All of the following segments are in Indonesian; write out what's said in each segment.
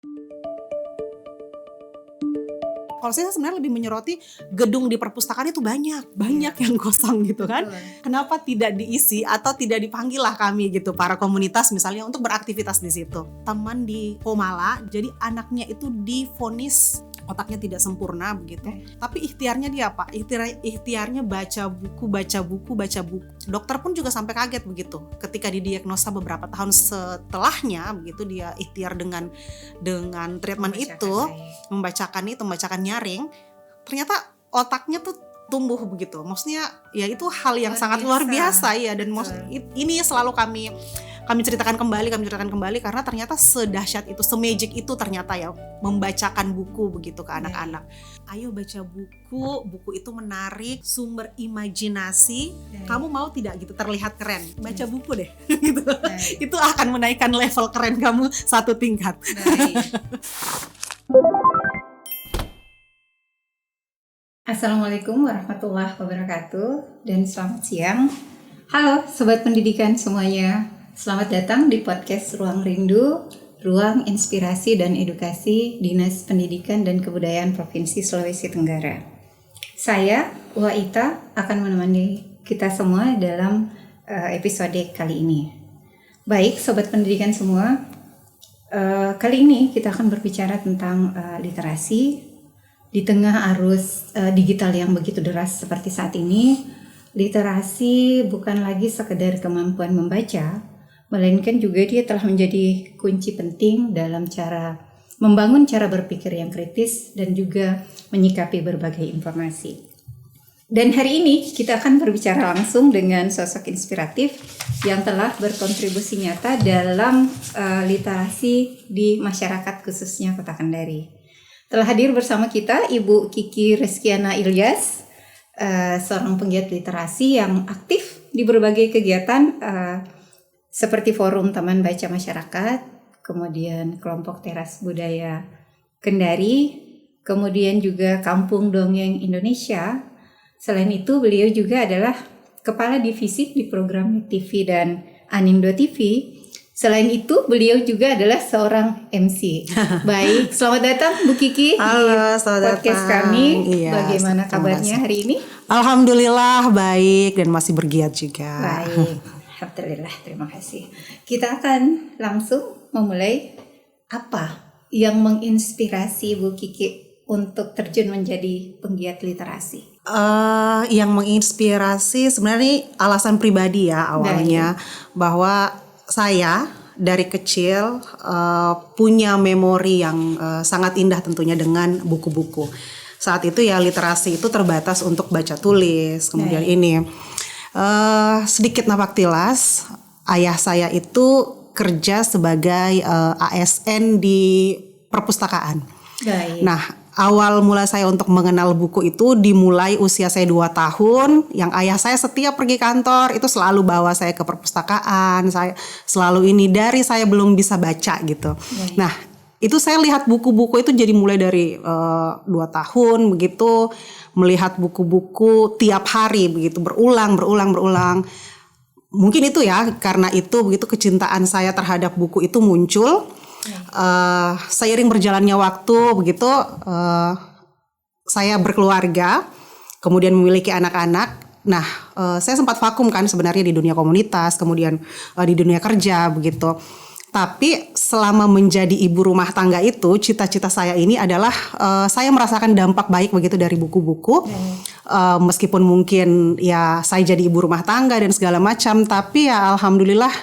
Kalau saya sebenarnya lebih menyoroti gedung di perpustakaan itu banyak yang kosong gitu kan. Kenapa tidak diisi atau tidak dipanggil lah kami gitu, para komunitas misalnya untuk beraktivitas di situ. Teman di Komala, jadi anaknya itu divonis otaknya tidak sempurna begitu. Tapi ikhtiarnya dia apa? Ikhtiarnya baca buku. Dokter pun juga sampai kaget begitu. Ketika didiagnosa beberapa tahun setelahnya begitu, dia ikhtiar dengan treatment membacakan nyaring, ternyata otaknya tuh tumbuh begitu. Maksudnya ya itu hal yang sangat luar biasa ya, dan ini selalu kami ceritakan kembali karena ternyata sedahsyat itu, semagic itu ternyata ya membacakan buku begitu ke anak-anak. Ayo baca buku itu menarik, sumber imajinasi. Kamu mau tidak gitu terlihat keren? Baca buku deh gitu. Itu akan menaikkan level keren kamu satu tingkat. Assalamualaikum warahmatullahi wabarakatuh dan selamat siang. Halo Sobat Pendidikan semuanya. Selamat datang di podcast Ruang Rindu, Ruang Inspirasi dan Edukasi Dinas Pendidikan dan Kebudayaan Provinsi Sulawesi Tenggara. Saya, Uwa Ita, akan menemani kita semua dalam episode kali ini. Baik Sobat Pendidikan semua, kali ini kita akan berbicara tentang literasi. Di tengah arus digital yang begitu deras seperti saat ini, literasi bukan lagi sekedar kemampuan membaca, melainkan juga dia telah menjadi kunci penting dalam membangun cara berpikir yang kritis dan juga menyikapi berbagai informasi. Dan hari ini kita akan berbicara langsung dengan sosok inspiratif yang telah berkontribusi nyata dalam literasi di masyarakat khususnya Kota Kendari. Telah hadir bersama kita Ibu Kiki Reskiana Ilyas, seorang penggiat literasi yang aktif di berbagai kegiatan seperti Forum Taman Baca Masyarakat, kemudian Kelompok Teras Budaya Kendari, kemudian juga Kampung Dongeng Indonesia. Selain itu, beliau juga adalah Kepala Divisi di Program TV dan Animdo TV. Selain itu, beliau juga adalah seorang MC. Baik, selamat datang Bu Kiki. Halo, selamat podcast datang. Kami. Iya, bagaimana kabarnya hari ini? Alhamdulillah baik dan masih bergiat juga. Baik, alhamdulillah, terima kasih. Kita akan langsung memulai. Apa yang menginspirasi Bu Kiki untuk terjun menjadi penggiat literasi? Yang menginspirasi sebenarnya alasan pribadi ya awalnya. Bahwa saya dari kecil punya memori yang sangat indah tentunya dengan buku-buku. Saat itu ya literasi itu terbatas untuk baca tulis. Kemudian ini sedikit napak tilas, ayah saya itu kerja sebagai ASN di perpustakaan. Nah, awal mula saya untuk mengenal buku itu dimulai usia saya 2 tahun. Yang ayah saya setiap pergi kantor itu selalu bawa saya ke perpustakaan. Saya selalu dari saya belum bisa baca gitu. Nah, itu saya lihat buku-buku itu jadi mulai dari 2 tahun begitu, melihat buku-buku tiap hari begitu, berulang. Mungkin itu ya, karena itu begitu kecintaan saya terhadap buku itu muncul. Seiring berjalannya waktu begitu, saya berkeluarga, kemudian memiliki anak-anak. Nah, saya sempat vakum kan sebenarnya di dunia komunitas, kemudian di dunia kerja begitu. Tapi selama menjadi ibu rumah tangga itu, cita-cita saya ini adalah saya merasakan dampak baik begitu dari buku-buku. Meskipun mungkin ya saya jadi ibu rumah tangga dan segala macam, tapi ya alhamdulillah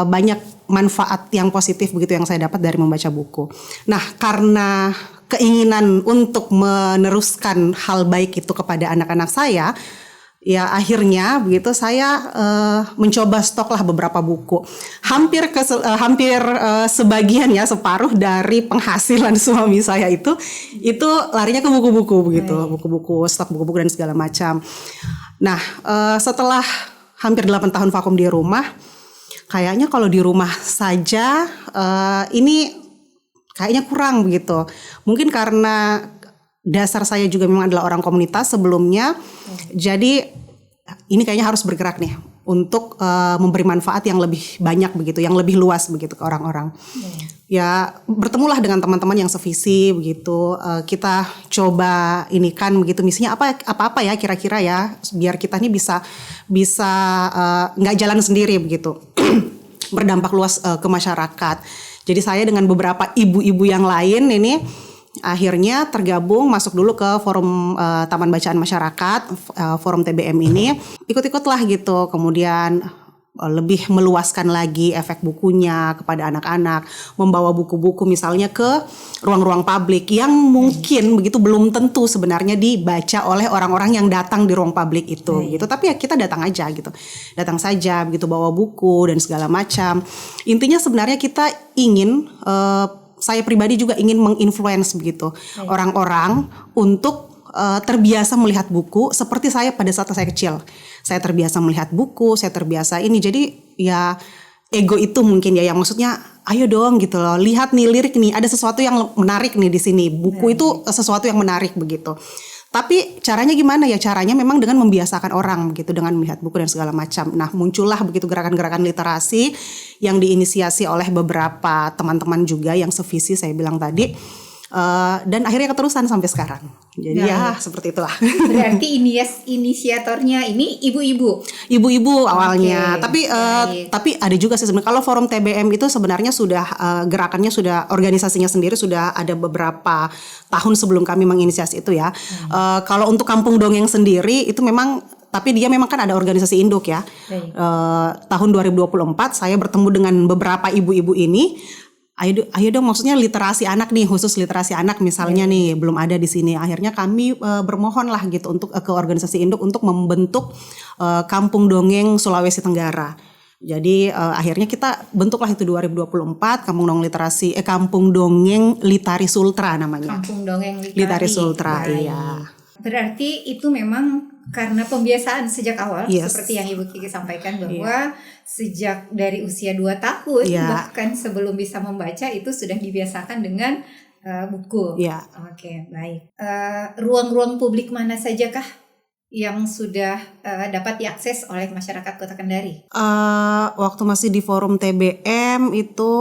banyak manfaat yang positif begitu yang saya dapat dari membaca buku. Nah, karena keinginan untuk meneruskan hal baik itu kepada anak-anak saya, ya akhirnya begitu saya mencoba stok lah beberapa buku. Hampir sebagian ya, separuh dari penghasilan suami saya itu larinya ke buku-buku begitu, buku-buku, stok buku-buku dan segala macam. Nah, setelah hampir 8 tahun vakum di rumah, kayaknya kalau di rumah saja ini kayaknya kurang begitu. Mungkin karena dasar saya juga memang adalah orang komunitas sebelumnya. Jadi ini kayaknya harus bergerak nih untuk memberi manfaat yang lebih banyak begitu, yang lebih luas begitu ke orang-orang. Ya bertemulah dengan teman-teman yang sevisi begitu. Kita coba ini kan begitu misinya apa ya kira-kira ya, biar kita ini bisa nggak jalan sendiri begitu. Berdampak luas ke masyarakat. Jadi saya dengan beberapa ibu-ibu yang lain ini akhirnya tergabung masuk dulu ke forum Taman Bacaan Masyarakat, forum TBM ini, ikut-ikutlah gitu, kemudian lebih meluaskan lagi efek bukunya kepada anak-anak, membawa buku-buku misalnya ke ruang-ruang publik yang mungkin begitu belum tentu sebenarnya dibaca oleh orang-orang yang datang di ruang publik itu gitu, tapi ya kita datang aja gitu, datang saja begitu bawa buku dan segala macam. Intinya sebenarnya kita ingin saya pribadi juga ingin menginfluence begitu orang-orang untuk terbiasa melihat buku seperti saya pada saat saya kecil. Saya terbiasa melihat buku, saya terbiasa ini. Jadi ya ego itu mungkin ya yang maksudnya ayo dong gitu loh. Lihat nih lirik nih, ada sesuatu yang menarik nih di sini. Buku itu sesuatu yang menarik begitu. Tapi caranya gimana ya? Caranya memang dengan membiasakan orang begitu, dengan melihat buku dan segala macam. Nah, muncullah begitu gerakan-gerakan literasi yang diinisiasi oleh beberapa teman-teman juga yang sevisi saya bilang tadi. Dan akhirnya keterusan sampai sekarang. Jadi ya seperti itulah. Berarti inisiatornya ini ibu-ibu. Ibu-ibu awalnya. Tapi ada juga sih sebenarnya kalau forum TBM itu sebenarnya sudah gerakannya sudah, organisasinya sendiri sudah ada beberapa tahun sebelum kami menginisiasi itu ya. Kalau untuk Kampung Dongeng sendiri itu memang, tapi dia memang kan ada organisasi induk ya. Tahun 2024 saya bertemu dengan beberapa ibu-ibu ini. Ayo dong, maksudnya literasi anak nih, khusus literasi anak misalnya nih belum ada di sini. Akhirnya kami bermohon lah gitu untuk ke organisasi induk untuk membentuk Kampung Dongeng Sulawesi Tenggara. Jadi akhirnya kita bentuklah itu 2024 Kampung Dongeng Litari Sultra namanya. Kampung Dongeng Litari Sultra, iya. Berarti itu memang karena pembiasaan sejak awal, seperti yang Ibu Kiki sampaikan bahwa sejak dari usia 2 tahun bahkan sebelum bisa membaca itu sudah dibiasakan dengan buku. Oke, baik. Ruang-ruang publik mana sajakah yang sudah dapat diakses oleh masyarakat Kota Kendari? Waktu masih di forum TBM itu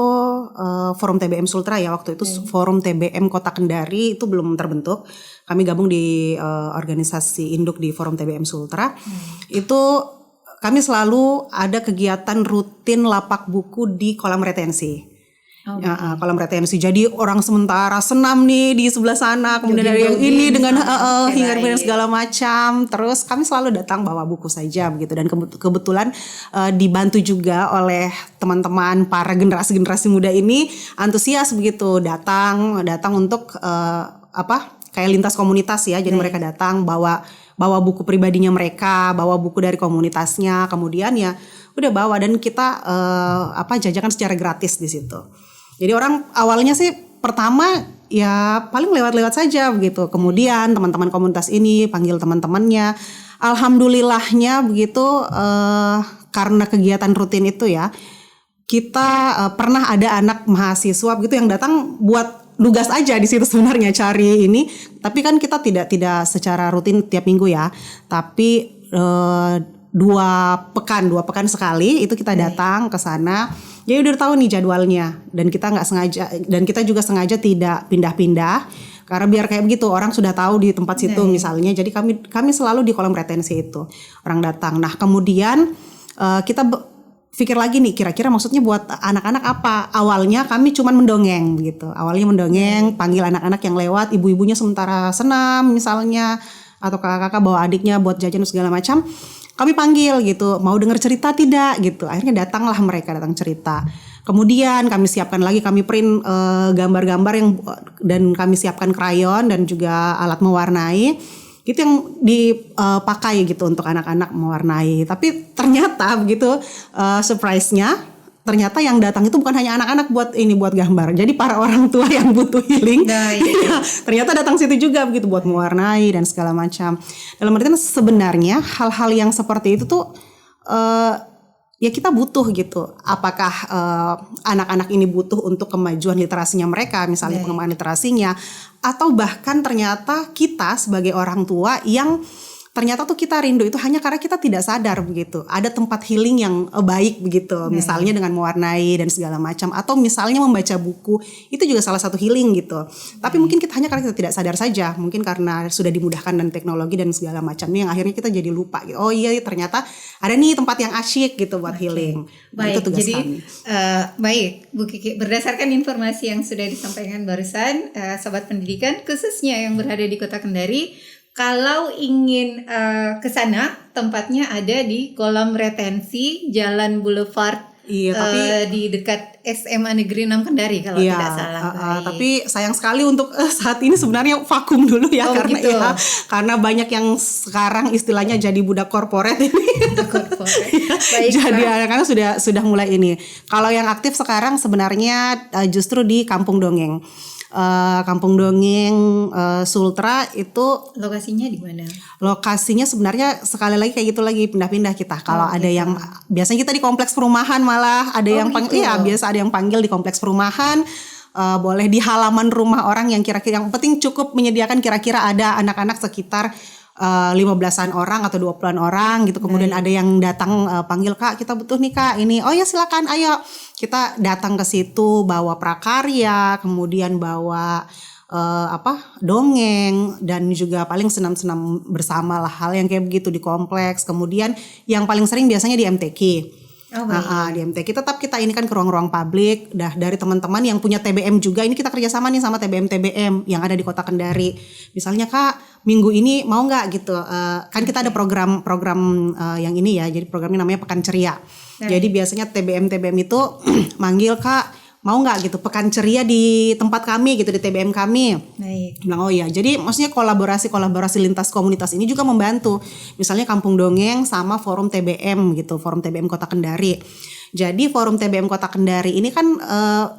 forum TBM Sultra ya waktu itu. Forum TBM Kota Kendari itu belum terbentuk. Kami gabung di organisasi induk di forum TBM Sultra. Itu kami selalu ada kegiatan rutin lapak buku di kolam retensi. Kolam retensi. Jadi orang sementara senam nih di sebelah sana, kemudian ada yang ini dengan hingar-bingar segala macam. Terus kami selalu datang bawa buku saja begitu, dan kebetulan dibantu juga oleh teman-teman para generasi muda ini antusias begitu datang untuk kayak lintas komunitas ya. Jadi mereka datang bawa buku pribadinya mereka, bawa buku dari komunitasnya, kemudian ya udah bawa, dan kita jajakan secara gratis di situ. Jadi orang awalnya sih pertama ya paling lewat-lewat saja begitu. Kemudian teman-teman komunitas ini panggil teman-temannya. Alhamdulillahnya begitu karena kegiatan rutin itu ya, kita pernah ada anak mahasiswa begitu yang datang buat nugas aja di situ sebenarnya cari ini. Tapi kan kita tidak secara rutin tiap minggu ya. Tapi 2 pekan sekali itu kita datang ke sana. Jadi udah tahu nih jadwalnya, dan kita nggak sengaja, dan kita juga sengaja tidak pindah-pindah karena biar kayak begitu orang sudah tahu di tempat situ misalnya. Jadi kami selalu di kolam retensi itu orang datang. Nah kemudian kita pikir lagi nih kira-kira maksudnya buat anak-anak apa. Awalnya kami cuman mendongeng gitu. Awalnya mendongeng, panggil anak-anak yang lewat, ibu-ibunya sementara senam misalnya, atau kakak-kakak bawa adiknya buat jajan segala macam. Kami panggil gitu, mau dengar cerita tidak gitu. Akhirnya datang cerita. Kemudian kami siapkan lagi, kami print gambar-gambar dan kami siapkan krayon dan juga alat mewarnai. Itu yang dipakai gitu untuk anak-anak mewarnai. Tapi ternyata begitu surprise-nya, ternyata yang datang itu bukan hanya anak-anak buat gambar. Jadi para orang tua yang butuh healing, ternyata datang situ juga begitu buat mewarnai dan segala macam. Dalam artian sebenarnya hal-hal yang seperti itu tuh ya kita butuh gitu. Apakah anak-anak ini butuh untuk kemajuan literasinya mereka, misalnya pengembangan literasinya, atau bahkan ternyata kita sebagai orang tua yang ternyata tuh kita rindu itu hanya karena kita tidak sadar begitu. Ada tempat healing yang baik begitu, misalnya dengan mewarnai dan segala macam, atau misalnya membaca buku, itu juga salah satu healing gitu. Tapi mungkin kita hanya karena kita tidak sadar saja, mungkin karena sudah dimudahkan dan teknologi dan segala macamnya yang akhirnya kita jadi lupa gitu. Oh iya, ternyata ada nih tempat yang asyik gitu buat healing. Baik, itu tugas jadi kami. Baik Bu Kiki, berdasarkan informasi yang sudah disampaikan barusan, sobat pendidikan khususnya yang berada di Kota Kendari, kalau ingin ke sana, tempatnya ada di kolam retensi Jalan Boulevard. Iya, tapi di dekat SMA Negeri 6 Kendari kalau iya, tidak salah. Tapi sayang sekali untuk saat ini sebenarnya vakum dulu ya, karena gitu. Karena banyak yang sekarang istilahnya jadi budak korporat ini. Baik, jadi anak-anak sudah mulai ini. Kalau yang aktif sekarang sebenarnya justru di Kampung Dongeng. Kampung Dongeng Sultra itu lokasinya di mana? Lokasinya sebenarnya sekali lagi kayak gitu lagi pindah-pindah kita. Kalau ada yang biasanya kita di kompleks perumahan, malah ada yang panggil, iya biasa ada yang panggil di kompleks perumahan. Boleh di halaman rumah orang yang kira-kira, yang penting cukup menyediakan kira-kira ada anak-anak sekitar 15-an orang atau 20-an orang gitu. Kemudian ada yang datang panggil, Kak kita butuh nih Kak ini. Oh ya silakan, ayo. Kita datang ke situ bawa prakarya, kemudian bawa dongeng, dan juga paling senam-senam bersama lah, hal yang kayak begitu di kompleks. Kemudian yang paling sering biasanya di MTQ. Di MTQ tetap kita ini kan ke ruang-ruang publik. Dari teman-teman yang punya TBM juga, ini kita kerjasama nih sama TBM yang ada di Kota Kendari. Misalnya Kak, minggu ini mau nggak gitu? Kan kita ada program yang ini ya. Jadi programnya namanya Pekan Ceria. Jadi biasanya TBM itu manggil, Kak mau nggak gitu pekan ceria di tempat kami gitu, di TBM kami. Bilang oh ya. Jadi maksudnya kolaborasi lintas komunitas ini juga membantu. Misalnya Kampung Dongeng sama Forum TBM gitu, Forum TBM Kota Kendari. Jadi Forum TBM Kota Kendari ini kan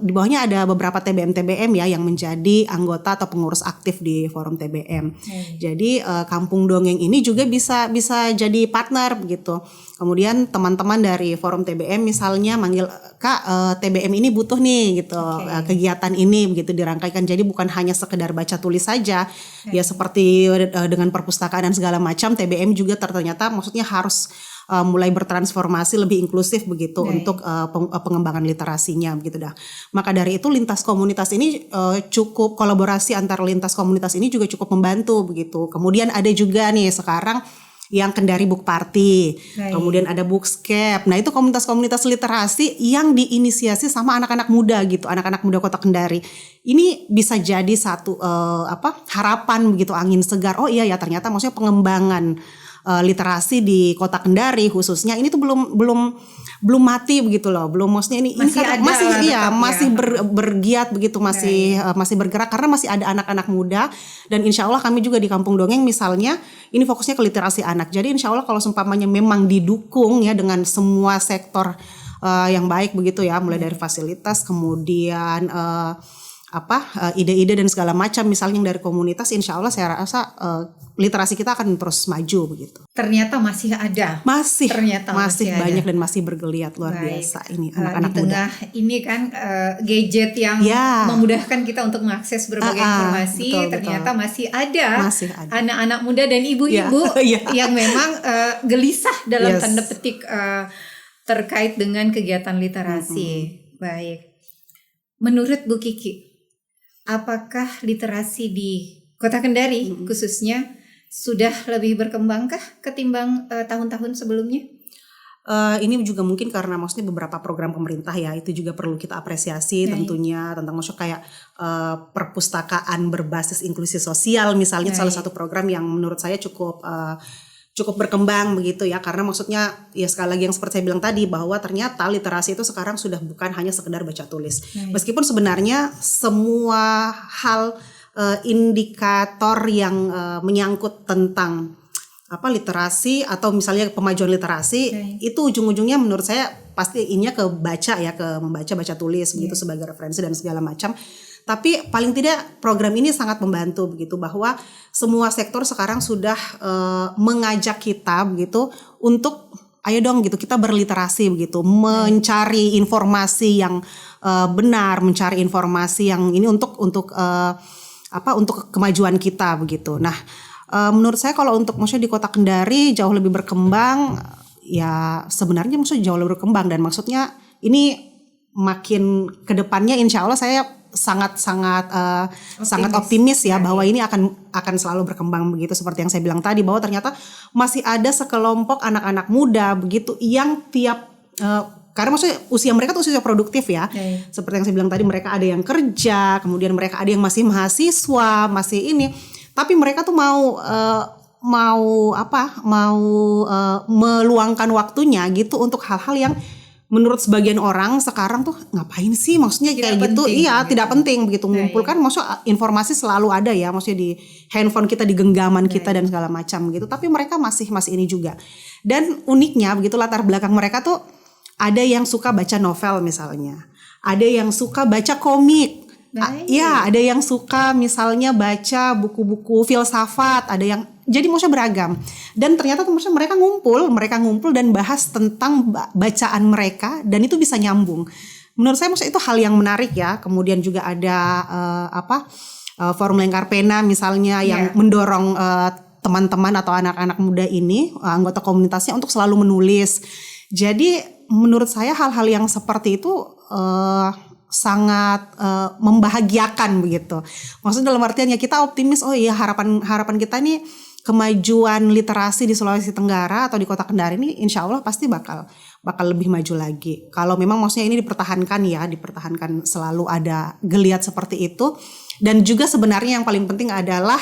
di bawahnya ada beberapa TBM ya yang menjadi anggota atau pengurus aktif di Forum TBM. Jadi Kampung Dongeng ini juga bisa jadi partner begitu. Kemudian teman-teman dari Forum TBM misalnya manggil, Kak TBM ini butuh nih gitu, kegiatan ini begitu dirangkaikan. Jadi bukan hanya sekedar baca tulis saja. Ya seperti dengan perpustakaan dan segala macam, TBM juga ternyata maksudnya harus mulai bertransformasi lebih inklusif begitu untuk pengembangan literasinya begitu dah. Maka dari itu lintas komunitas ini cukup, kolaborasi antar lintas komunitas ini juga cukup membantu begitu. Kemudian ada juga nih sekarang yang Kendari Book Party, kemudian ada Bookscape. Nah itu komunitas-komunitas literasi yang diinisiasi sama anak-anak muda gitu, anak-anak muda Kota Kendari. Ini bisa jadi satu harapan begitu, angin segar. Oh iya ya, ternyata maksudnya pengembangan literasi di Kota Kendari khususnya ini tuh belum mati begitu loh, belum, maksudnya ini masih bergiat begitu, masih bergerak karena masih ada anak-anak muda. Dan insya Allah kami juga di Kampung Dongeng misalnya ini fokusnya ke literasi anak. Jadi insya Allah kalau seumpamanya memang didukung ya dengan semua sektor yang baik begitu ya, mulai dari fasilitas, kemudian ide-ide dan segala macam misalnya dari komunitas, insya Allah saya rasa literasi kita akan terus maju begitu. Ternyata masih ada. Masih banyak dan masih bergeliat luar biasa ini anak-anak muda. Di tengah ini kan gadget yang memudahkan kita untuk mengakses berbagai informasi, ternyata masih ada anak-anak muda dan ibu-ibu yang memang gelisah dalam tanda petik terkait dengan kegiatan literasi. Baik. Menurut Bu Kiki, apakah literasi di Kota Kendari khususnya sudah lebih berkembangkah ketimbang tahun-tahun sebelumnya? Ini juga mungkin karena maksudnya beberapa program pemerintah ya, itu juga perlu kita apresiasi tentunya, tentang maksudnya kayak perpustakaan berbasis inklusi sosial misalnya, salah satu program yang menurut saya cukup berkembang begitu ya, karena maksudnya ya sekali lagi yang seperti saya bilang tadi bahwa ternyata literasi itu sekarang sudah bukan hanya sekedar baca tulis. Meskipun sebenarnya semua hal indikator yang menyangkut tentang literasi atau misalnya pemajuan literasi itu ujung-ujungnya menurut saya pasti ininya ke baca ya, ke baca tulis begitu sebagai referensi dan segala macam. Tapi paling tidak program ini sangat membantu begitu, bahwa semua sektor sekarang sudah mengajak kita begitu untuk ayo dong gitu kita berliterasi begitu, mencari informasi yang benar, mencari informasi yang ini untuk kemajuan kita begitu. Nah, Menurut saya kalau untuk maksudnya di Kota Kendari jauh lebih berkembang, ya sebenarnya maksudnya jauh lebih berkembang, dan maksudnya ini makin ke depannya insya Allah saya sangat optimis ya bahwa ini akan selalu berkembang begitu, seperti yang saya bilang tadi bahwa ternyata masih ada sekelompok anak-anak muda begitu yang karena maksudnya usia mereka tuh usia produktif ya. Seperti yang saya bilang tadi, mereka ada yang kerja, kemudian mereka ada yang masih mahasiswa, masih ini. Tapi mereka tuh mau meluangkan waktunya gitu untuk hal-hal yang menurut sebagian orang sekarang tuh ngapain sih, maksudnya kayak gitu. Iya, tidak penting begitu mengumpulkan. Maksudnya informasi selalu ada ya, maksudnya di handphone kita, di genggaman kita dan segala macam gitu. Tapi mereka masih ini juga. Dan uniknya begitu latar belakang mereka tuh ada yang suka baca novel misalnya, ada yang suka baca komik, ya ada yang suka misalnya baca buku-buku filsafat, ada yang jadi maksudnya beragam. Dan ternyata maksudnya mereka ngumpul dan bahas tentang bacaan mereka, dan itu bisa nyambung. Menurut saya maksudnya itu hal yang menarik ya. Kemudian juga ada Forum Lengkar Pena misalnya yang mendorong teman-teman atau anak-anak muda ini, anggota komunitasnya untuk selalu menulis. Jadi menurut saya hal-hal yang seperti itu sangat membahagiakan begitu. Maksudnya dalam artian ya kita optimis, oh iya harapan kita nih kemajuan literasi di Sulawesi Tenggara atau di Kota Kendari ini insya Allah pasti bakal lebih maju lagi. Kalau memang maksudnya ini dipertahankan selalu ada geliat seperti itu. Dan juga sebenarnya yang paling penting adalah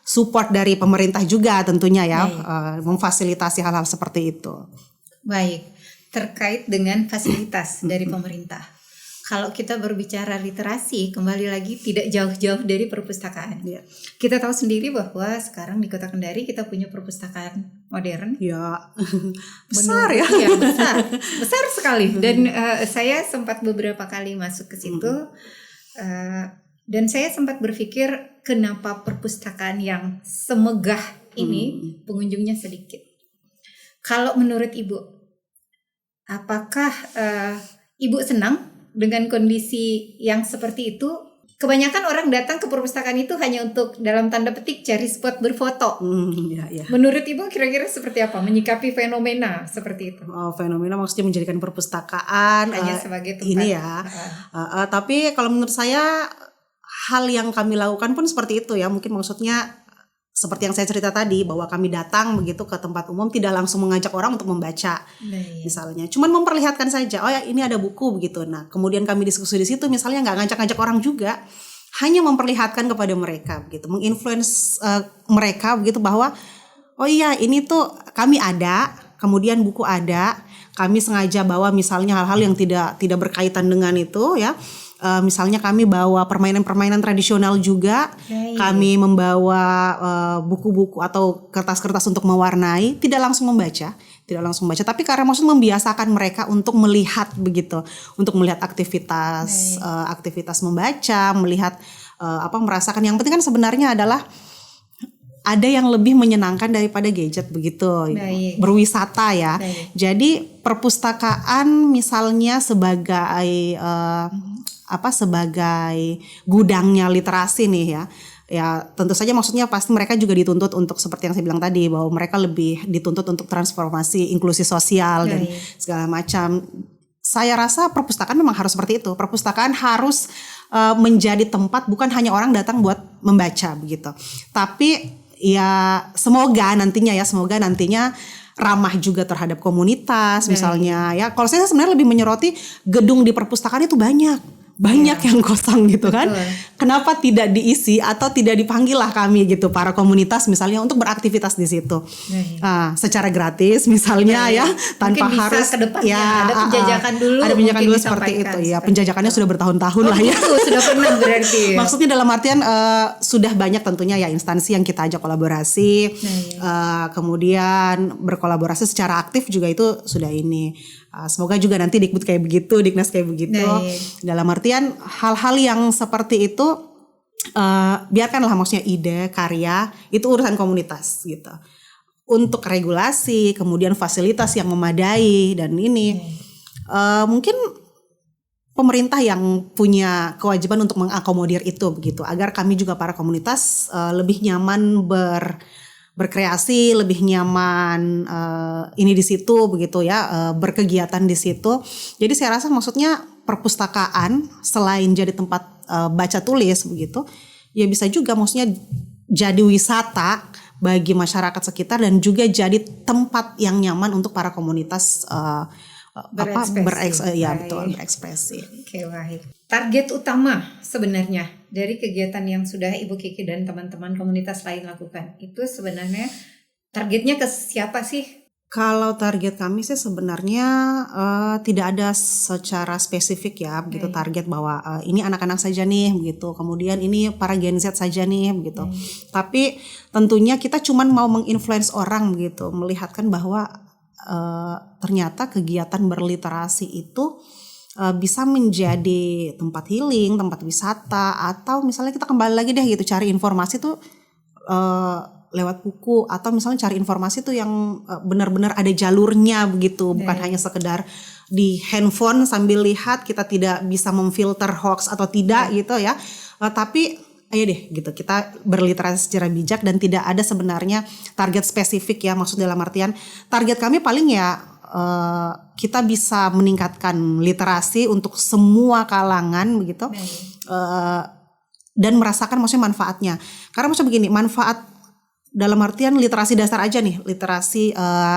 support dari pemerintah juga tentunya ya, memfasilitasi hal-hal seperti itu. Baik. Terkait dengan fasilitas dari pemerintah. Kalau kita berbicara literasi, kembali lagi tidak jauh-jauh dari perpustakaan. Kita tahu sendiri bahwa sekarang di Kota Kendari kita punya perpustakaan modern. Ya, besar ya. Iya, besar sekali. Dan saya sempat beberapa kali masuk ke situ, dan saya sempat berpikir kenapa perpustakaan yang semegah ini pengunjungnya sedikit. Kalau menurut Ibu, apakah Ibu senang dengan kondisi yang seperti itu? Kebanyakan orang datang ke perpustakaan itu hanya untuk dalam tanda petik cari spot berfoto. Menurut Ibu kira-kira seperti apa menyikapi fenomena seperti itu? Fenomena maksudnya menjadikan perpustakaan hanya sebagai tempat ini ya. Tapi kalau menurut saya hal yang kami lakukan pun seperti itu ya. Mungkin maksudnya seperti yang saya cerita tadi, bahwa kami datang begitu ke tempat umum, tidak langsung mengajak orang untuk membaca, misalnya, cuman memperlihatkan saja, oh ya ini ada buku begitu. Nah kemudian kami diskusi di situ, misalnya nggak ngajak-ngajak orang juga, hanya memperlihatkan kepada mereka begitu, menginfluence mereka begitu bahwa oh iya ini tuh kami ada, kemudian buku ada, kami sengaja bawa misalnya hal-hal yang tidak berkaitan dengan itu ya. Misalnya kami bawa permainan-permainan tradisional juga, kami membawa buku-buku atau kertas-kertas untuk mewarnai, tidak langsung membaca, tapi karena maksud membiasakan mereka untuk melihat begitu, untuk melihat aktivitas membaca, melihat merasakan. Yang penting kan sebenarnya adalah ada yang lebih menyenangkan daripada gadget begitu. Berwisata ya. Jadi perpustakaan misalnya sebagai sebagai gudangnya literasi nih ya. Ya tentu saja maksudnya pasti mereka juga dituntut untuk seperti yang saya bilang tadi, bahwa mereka lebih dituntut untuk transformasi inklusi sosial dan segala macam. Saya rasa perpustakaan memang harus seperti itu. Perpustakaan harus menjadi tempat bukan hanya orang datang buat membaca begitu. Tapi ya semoga nantinya ramah juga terhadap komunitas misalnya ya. Kalau saya sebenarnya lebih menyoroti gedung di perpustakaan itu banyak yang kosong gitu kan. Kenapa tidak diisi atau tidak dipanggil lah kami gitu, para komunitas misalnya, untuk beraktivitas di situ secara gratis misalnya ya, tanpa mungkin harus bisa ya ada penjajakan dulu. Ada penjajakan dulu seperti itu ya. Penjajakannya sudah bertahun-tahun lah ya. Sudah pernah berarti. Maksudnya dalam artian sudah banyak tentunya ya instansi yang kita ajak kolaborasi. Kemudian berkolaborasi secara aktif juga itu sudah ini. Semoga juga nanti Dikbud kayak begitu, Diknas kayak begitu. Dalam artian hal-hal yang seperti itu biarkanlah, maksudnya ide, karya itu urusan komunitas gitu. Untuk regulasi, kemudian fasilitas yang memadai dan ini mungkin pemerintah yang punya kewajiban untuk mengakomodir itu begitu, agar kami juga para komunitas lebih nyaman berkreasi, lebih nyaman ini di situ begitu ya, berkegiatan di situ. Jadi saya rasa maksudnya perpustakaan selain jadi tempat baca tulis begitu, ya bisa juga maksudnya jadi wisata bagi masyarakat sekitar dan juga jadi tempat yang nyaman untuk para komunitas berekspresi. Oke, baik. Target utama sebenarnya dari kegiatan yang sudah Ibu Kiki dan teman-teman komunitas lain lakukan itu sebenarnya targetnya ke siapa sih? Kalau target kami sih sebenarnya tidak ada secara spesifik ya begitu target bahwa ini anak-anak saja nih begitu, kemudian ini para Gen Z saja nih begitu. Tapi tentunya kita cuman mau menginfluence orang begitu, melihatkan bahwa ternyata kegiatan berliterasi itu bisa menjadi tempat healing, tempat wisata, atau misalnya kita kembali lagi deh gitu cari informasi tuh lewat buku, atau misalnya cari informasi tuh yang benar-benar ada jalurnya begitu, bukan hanya sekedar di handphone sambil lihat, kita tidak bisa memfilter hoax atau tidak gitu ya, tapi ayo deh gitu kita berliterasi secara bijak dan tidak ada sebenarnya target spesifik ya, maksud dalam artian target kami paling ya kita bisa meningkatkan literasi untuk semua kalangan begitu, dan merasakan maksudnya manfaatnya. Karena maksudnya begini, manfaat dalam artian literasi dasar aja nih, literasi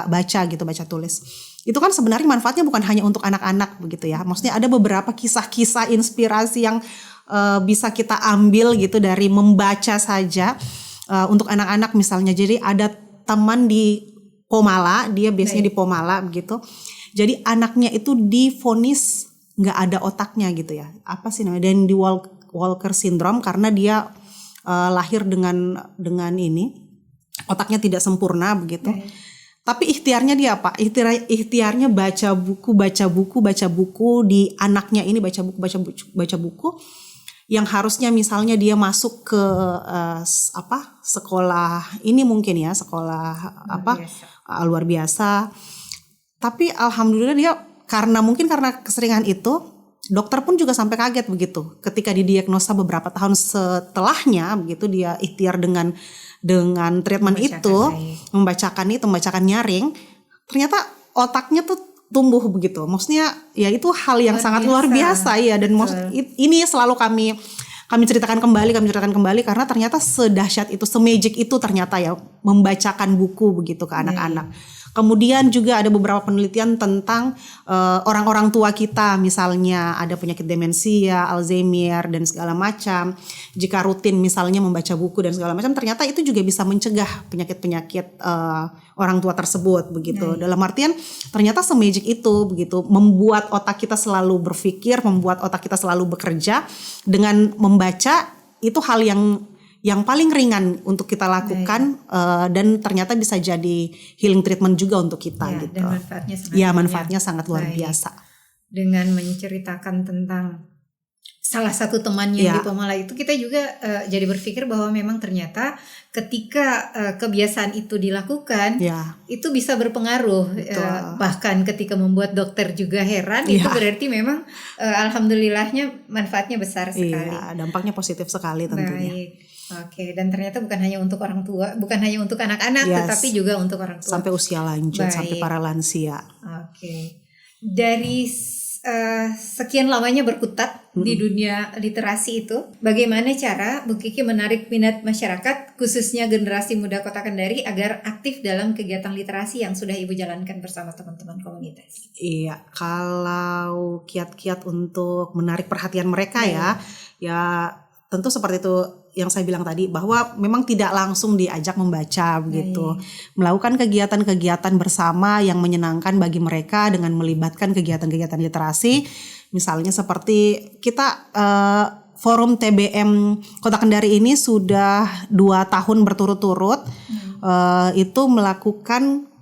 baca gitu, baca tulis. Itu kan sebenarnya manfaatnya bukan hanya untuk anak-anak begitu ya. Maksudnya ada beberapa kisah-kisah inspirasi yang bisa kita ambil gitu dari membaca saja untuk anak-anak misalnya. Jadi ada teman di Pomala, dia biasanya di Pomala begitu. Jadi anaknya itu divonis nggak ada otaknya gitu ya. Apa sih namanya? Dan di Walker syndrome karena dia lahir dengan ini otaknya tidak sempurna begitu. Tapi ikhtiarnya dia apa? Ikhtiarnya baca buku di anaknya ini baca buku yang harusnya misalnya dia masuk ke sekolah ini mungkin ya, sekolah luar biasa. Tapi alhamdulillah dia karena keseringan itu, dokter pun juga sampai kaget begitu ketika didiagnosa beberapa tahun setelahnya begitu, dia ikhtiar dengan treatment membacakan nyaring, ternyata otaknya tuh tumbuh begitu. Maksudnya ya itu hal yang sangat luar biasa ya, dan ini selalu kami ceritakan kembali karena ternyata sedahsyat itu, semagic itu ternyata ya membacakan buku begitu ke anak-anak. Kemudian juga ada beberapa penelitian tentang orang-orang tua kita, misalnya ada penyakit demensia, Alzheimer dan segala macam. Jika rutin misalnya membaca buku dan segala macam, ternyata itu juga bisa mencegah penyakit-penyakit orang tua tersebut begitu. Dalam artian ternyata semagic itu begitu, membuat otak kita selalu berpikir, membuat otak kita selalu bekerja. Dengan membaca itu hal yang paling ringan untuk kita lakukan, dan ternyata bisa jadi healing treatment juga untuk kita gitu. Dan manfaatnya sangat luar biasa. Dengan menceritakan tentang salah satu temannya di Pomala itu, kita juga jadi berpikir bahwa memang ternyata ketika kebiasaan itu dilakukan, itu bisa berpengaruh. Bahkan ketika membuat dokter juga heran, itu berarti memang alhamdulillahnya manfaatnya besar sekali. Dampaknya positif sekali tentunya. Oke, dan ternyata bukan hanya untuk orang tua, bukan hanya untuk anak-anak, tetapi juga untuk orang tua. Sampai usia lanjut, sampai para lansia. Oke. Dari sekian lamanya berkutat di dunia literasi itu, bagaimana cara Bu Kiki menarik minat masyarakat, khususnya generasi muda Kota Kendari, agar aktif dalam kegiatan literasi yang sudah Ibu jalankan bersama teman-teman komunitas? Iya, kalau kiat-kiat untuk menarik perhatian mereka ya tentu seperti itu yang saya bilang tadi, bahwa memang tidak langsung diajak membaca begitu. Melakukan kegiatan-kegiatan bersama yang menyenangkan bagi mereka dengan melibatkan kegiatan-kegiatan literasi. Misalnya seperti kita forum TBM Kota Kendari ini sudah 2 tahun berturut-turut itu melakukan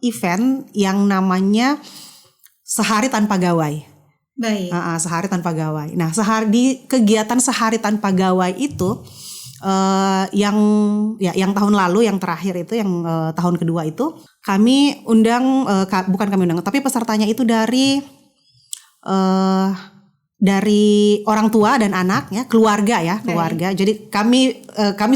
event yang namanya Sehari Tanpa Gawai. Sehari Tanpa Gawai. Nah, di kegiatan Sehari Tanpa Gawai itu yang tahun lalu, yang terakhir itu, yang tahun kedua itu kami undang, bukan kami undang, tapi pesertanya itu dari dari orang tua dan anak ya, keluarga ya, keluarga. Jadi kami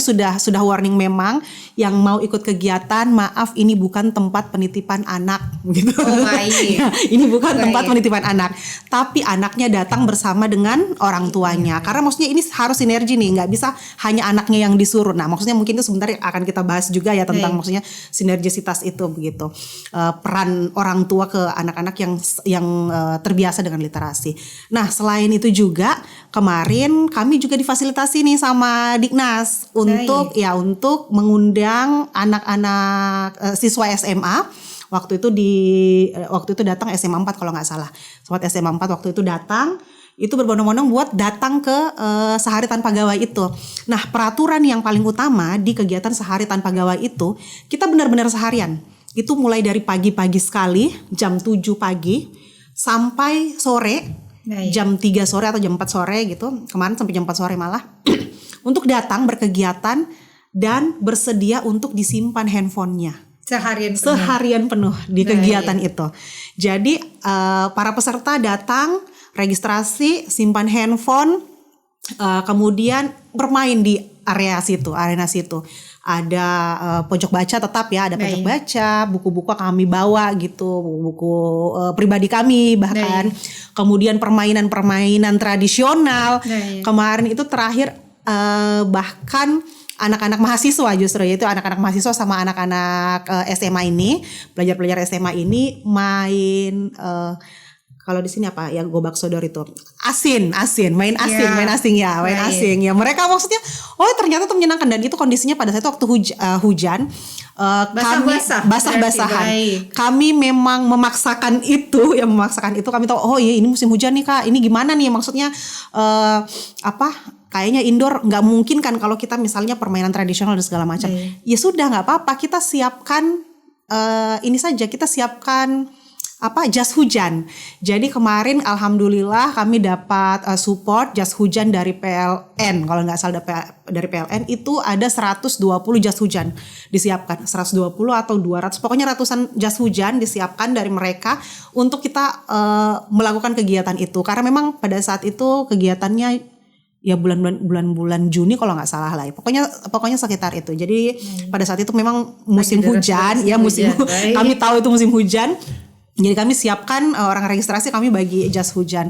sudah warning memang yang mau ikut kegiatan, maaf ini bukan tempat penitipan anak gitu. Oh baik. Ya, ini bukan tempat penitipan anak, tapi anaknya datang bersama dengan orang tuanya. Karena maksudnya ini harus sinergi nih, nggak bisa hanya anaknya yang disuruh. Nah, maksudnya mungkin itu sebentar akan kita bahas juga ya tentang maksudnya sinergisitas itu begitu. Peran orang tua ke anak-anak yang terbiasa dengan literasi. Nah, selain itu juga kemarin kami juga difasilitasi nih sama Dignas untuk mengundang anak-anak siswa SMA. Waktu itu datang SMA 4 kalau nggak salah. Sobat SMA 4 waktu itu datang, itu berbondong-bondong buat datang ke sehari tanpa gawai itu. Nah, peraturan yang paling utama di kegiatan sehari tanpa gawai itu, kita benar-benar seharian. Itu mulai dari pagi-pagi sekali, jam 7 pagi sampai sore, jam 3 sore atau jam 4 sore gitu. Kemarin sampai jam 4 sore malah. Untuk datang berkegiatan dan bersedia untuk disimpan handphonenya. Seharian penuh di kegiatan itu. Jadi para peserta datang, registrasi, simpan handphone, kemudian bermain di arena situ. Ada pojok baca tetap ya, ada pojok baca, buku-buku kami bawa gitu, buku pribadi kami bahkan. Kemudian permainan-permainan tradisional. Kemarin itu terakhir bahkan anak-anak mahasiswa justru, yaitu anak-anak mahasiswa sama anak-anak SMA ini, pelajar-pelajar SMA ini main kalau di sini apa ya, gobak sodor itu main asing ya. Mereka maksudnya ternyata tuh menyenangkan, dan itu kondisinya pada saat itu waktu hujan, basah-basahan. Kami memang memaksakan itu kami tahu ini musim hujan nih Kak, ini gimana nih maksudnya kayaknya indoor nggak mungkin kan kalau kita misalnya permainan tradisional dan segala macam. Ya sudah, nggak apa-apa, kita siapkan kita siapkan jas hujan. Jadi kemarin alhamdulillah kami dapat support jas hujan dari PLN. Kalau nggak salah dari PLN itu ada 120 jas hujan disiapkan. 120 atau 200, pokoknya ratusan jas hujan disiapkan dari mereka untuk kita melakukan kegiatan itu. Karena memang pada saat itu kegiatannya ya bulan-bulan Juni kalau nggak salah lah. Pokoknya sekitar itu. Jadi pada saat itu memang musim hujan. Kami tahu itu musim hujan. Jadi kami siapkan orang registrasi, kami bagi jas hujan.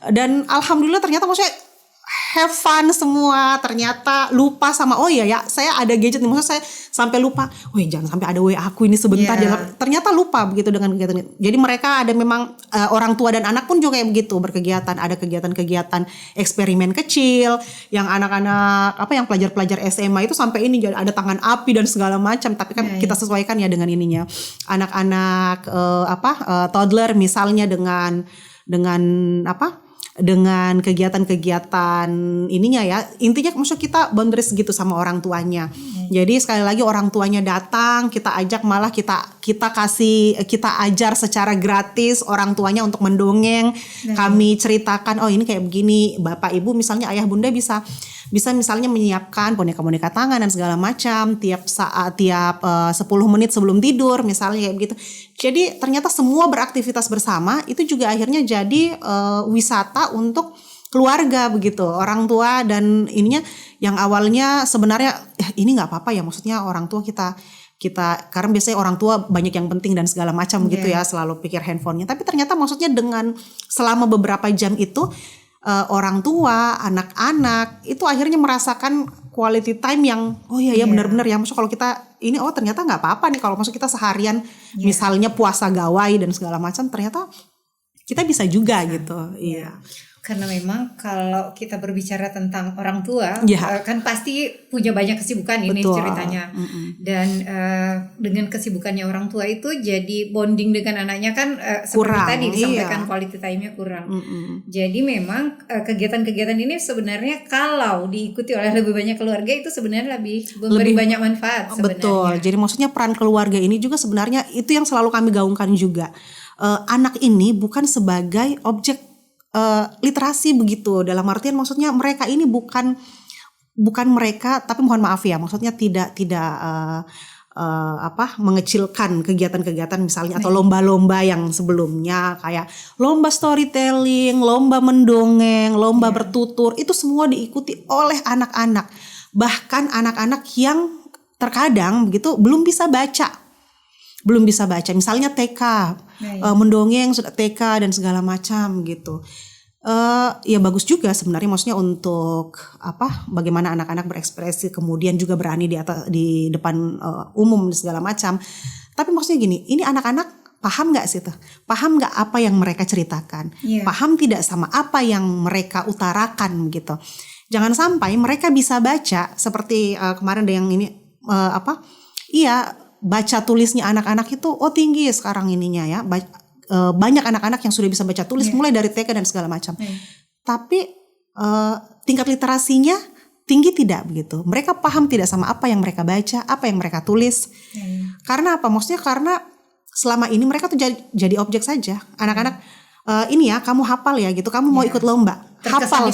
Dan alhamdulillah ternyata maksudnya have fun semua. Ternyata lupa sama saya ada gadget nih. Maksudnya saya sampai lupa. Jangan sampai ada WA aku ini sebentar. Ternyata lupa begitu dengan kegiatan itu. Jadi mereka ada memang orang tua dan anak pun juga kayak begitu berkegiatan. Ada kegiatan-kegiatan eksperimen kecil yang anak-anak yang pelajar-pelajar SMA itu sampai ini ada tangan api dan segala macam. Tapi kan kita sesuaikan ya dengan ininya. Anak-anak toddler misalnya dengan kegiatan-kegiatan ininya ya, intinya maksud kita boundaries gitu sama orang tuanya. Jadi sekali lagi orang tuanya datang, kita ajak, malah kita ajar secara gratis orang tuanya untuk mendongeng. Kami ceritakan ini kayak begini, bapak ibu misalnya ayah bunda bisa misalnya menyiapkan boneka-boneka tangan dan segala macam tiap 10 menit sebelum tidur misalnya kayak begitu. Jadi ternyata semua beraktivitas bersama itu juga akhirnya jadi wisata untuk keluarga begitu, orang tua. Dan ininya yang awalnya sebenarnya ini nggak apa-apa ya, maksudnya orang tua kita karena biasanya orang tua banyak yang penting dan segala macam gitu ya, selalu pikir handphonenya. Tapi ternyata maksudnya dengan selama beberapa jam itu orang tua, anak-anak itu akhirnya merasakan quality time yang benar-benar ya. Maksud kalau kita ini ternyata nggak apa-apa nih kalau maksud kita seharian misalnya puasa gawai dan segala macam, ternyata kita bisa juga gitu. Iya. Karena memang kalau kita berbicara tentang orang tua, kan pasti punya banyak kesibukan ini ceritanya. Dan dengan kesibukannya orang tua itu jadi bonding dengan anaknya kan seperti tadi disampaikan quality time-nya kurang. Jadi memang kegiatan-kegiatan ini sebenarnya kalau diikuti oleh lebih banyak keluarga itu sebenarnya lebih memberi banyak manfaat sebenarnya. Betul. Jadi maksudnya peran keluarga ini juga sebenarnya itu yang selalu kami gaungkan juga. Anak ini bukan sebagai objek literasi begitu, dalam artian maksudnya mereka ini bukan mereka, tapi mohon maaf ya, maksudnya tidak mengecilkan kegiatan-kegiatan misalnya atau lomba-lomba yang sebelumnya kayak lomba storytelling, lomba mendongeng, lomba bertutur, itu semua diikuti oleh anak-anak. Bahkan anak-anak yang terkadang begitu belum bisa baca. Misalnya TK, mendongeng sudah TK dan segala macam gitu. Ya bagus juga sebenarnya, maksudnya untuk bagaimana anak-anak berekspresi, kemudian juga berani di depan umum segala macam. Tapi maksudnya gini, ini anak-anak paham nggak sih tuh? Paham nggak apa yang mereka ceritakan? Paham tidak sama apa yang mereka utarakan gitu? Jangan sampai mereka bisa baca seperti kemarin ada yang ini baca tulisnya anak-anak itu tinggi sekarang ininya ya. Banyak anak-anak yang sudah bisa baca tulis mulai dari TK dan segala macam. Tapi tingkat literasinya tinggi tidak begitu. Mereka paham tidak sama apa yang mereka baca, apa yang mereka tulis. Karena apa? Maksudnya karena selama ini mereka tuh jadi objek saja. Anak-anak ini ya kamu hafal ya gitu, kamu mau ikut lomba. Hafal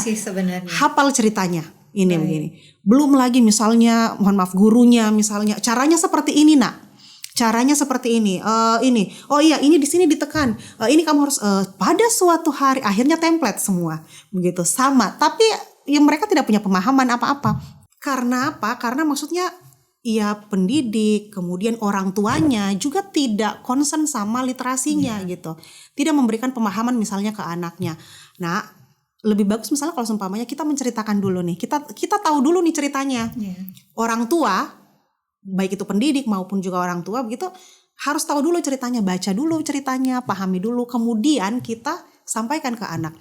sih sebenarnya. Hafal ceritanya. Ini begini. Belum lagi misalnya mohon maaf gurunya misalnya caranya seperti ini nak. Caranya seperti ini. Ini di sini ditekan. Ini kamu harus pada suatu hari akhirnya template semua begitu sama. Tapi ya mereka tidak punya pemahaman apa-apa. Karena apa? Karena maksudnya ya pendidik, kemudian orang tuanya juga tidak concern sama literasinya gitu. Tidak memberikan pemahaman misalnya ke anaknya. Nah, lebih bagus misalnya kalau seumpamanya kita menceritakan dulu nih. Kita tahu dulu nih ceritanya. Orang tua, baik itu pendidik maupun juga orang tua begitu, harus tahu dulu ceritanya, baca dulu ceritanya, pahami dulu, kemudian kita sampaikan ke anak.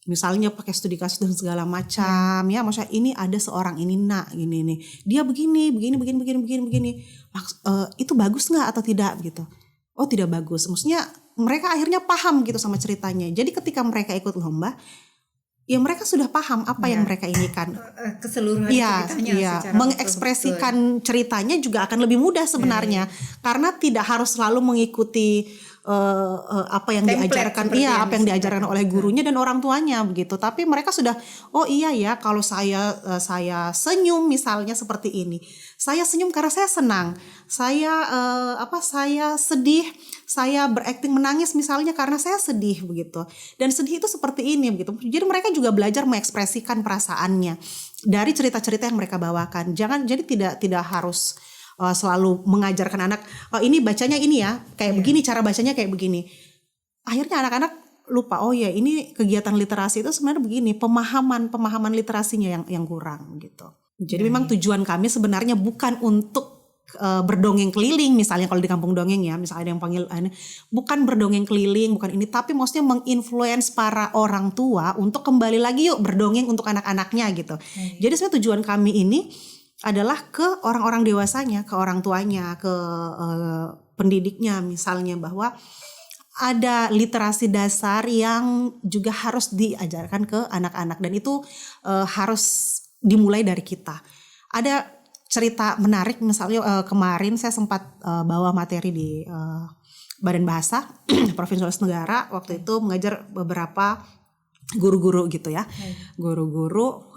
Misalnya pakai studi kasus dan segala macam ya, maksudnya ini ada seorang ini nak gini nih. Dia begini. Itu bagus nggak atau tidak gitu? Oh, tidak bagus. Maksudnya mereka akhirnya paham gitu sama ceritanya. Jadi ketika mereka ikut lomba, ya mereka sudah paham apa yang mereka inikan. Keseluruhan ceritanya secara mengekspresikan ceritanya juga akan lebih mudah sebenarnya. Karena tidak harus selalu mengikuti apa yang diajarkan, apa yang diajarkan oleh gurunya dan orang tuanya begitu. Tapi mereka sudah, oh iya ya, kalau saya senyum misalnya seperti ini. Saya senyum karena saya senang. Saya sedih, saya berakting menangis misalnya karena saya sedih begitu. Dan sedih itu seperti ini begitu. Jadi mereka juga belajar mengekspresikan perasaannya dari cerita-cerita yang mereka bawakan. Jadi tidak harus selalu mengajarkan anak ini bacanya ini ya kayak begini, cara bacanya kayak begini. Akhirnya anak-anak lupa, oh ya ini kegiatan literasi itu sebenarnya begini, pemahaman literasinya yang kurang gitu. Jadi memang tujuan kami sebenarnya bukan untuk berdongeng keliling misalnya kalau di kampung dongeng ya, misalnya ada yang panggil bukan berdongeng keliling, bukan ini, tapi maksudnya menginfluence para orang tua untuk kembali lagi yuk berdongeng untuk anak-anaknya gitu. Jadi sebenarnya tujuan kami ini adalah ke orang-orang dewasanya, ke orang tuanya, ke pendidiknya misalnya, bahwa ada literasi dasar yang juga harus diajarkan ke anak-anak dan itu harus dimulai dari kita. Ada cerita menarik misalnya kemarin saya sempat bawa materi di Badan Bahasa Provinsi Sulawesi Tenggara, waktu itu mengajar beberapa guru-guru gitu ya, guru-guru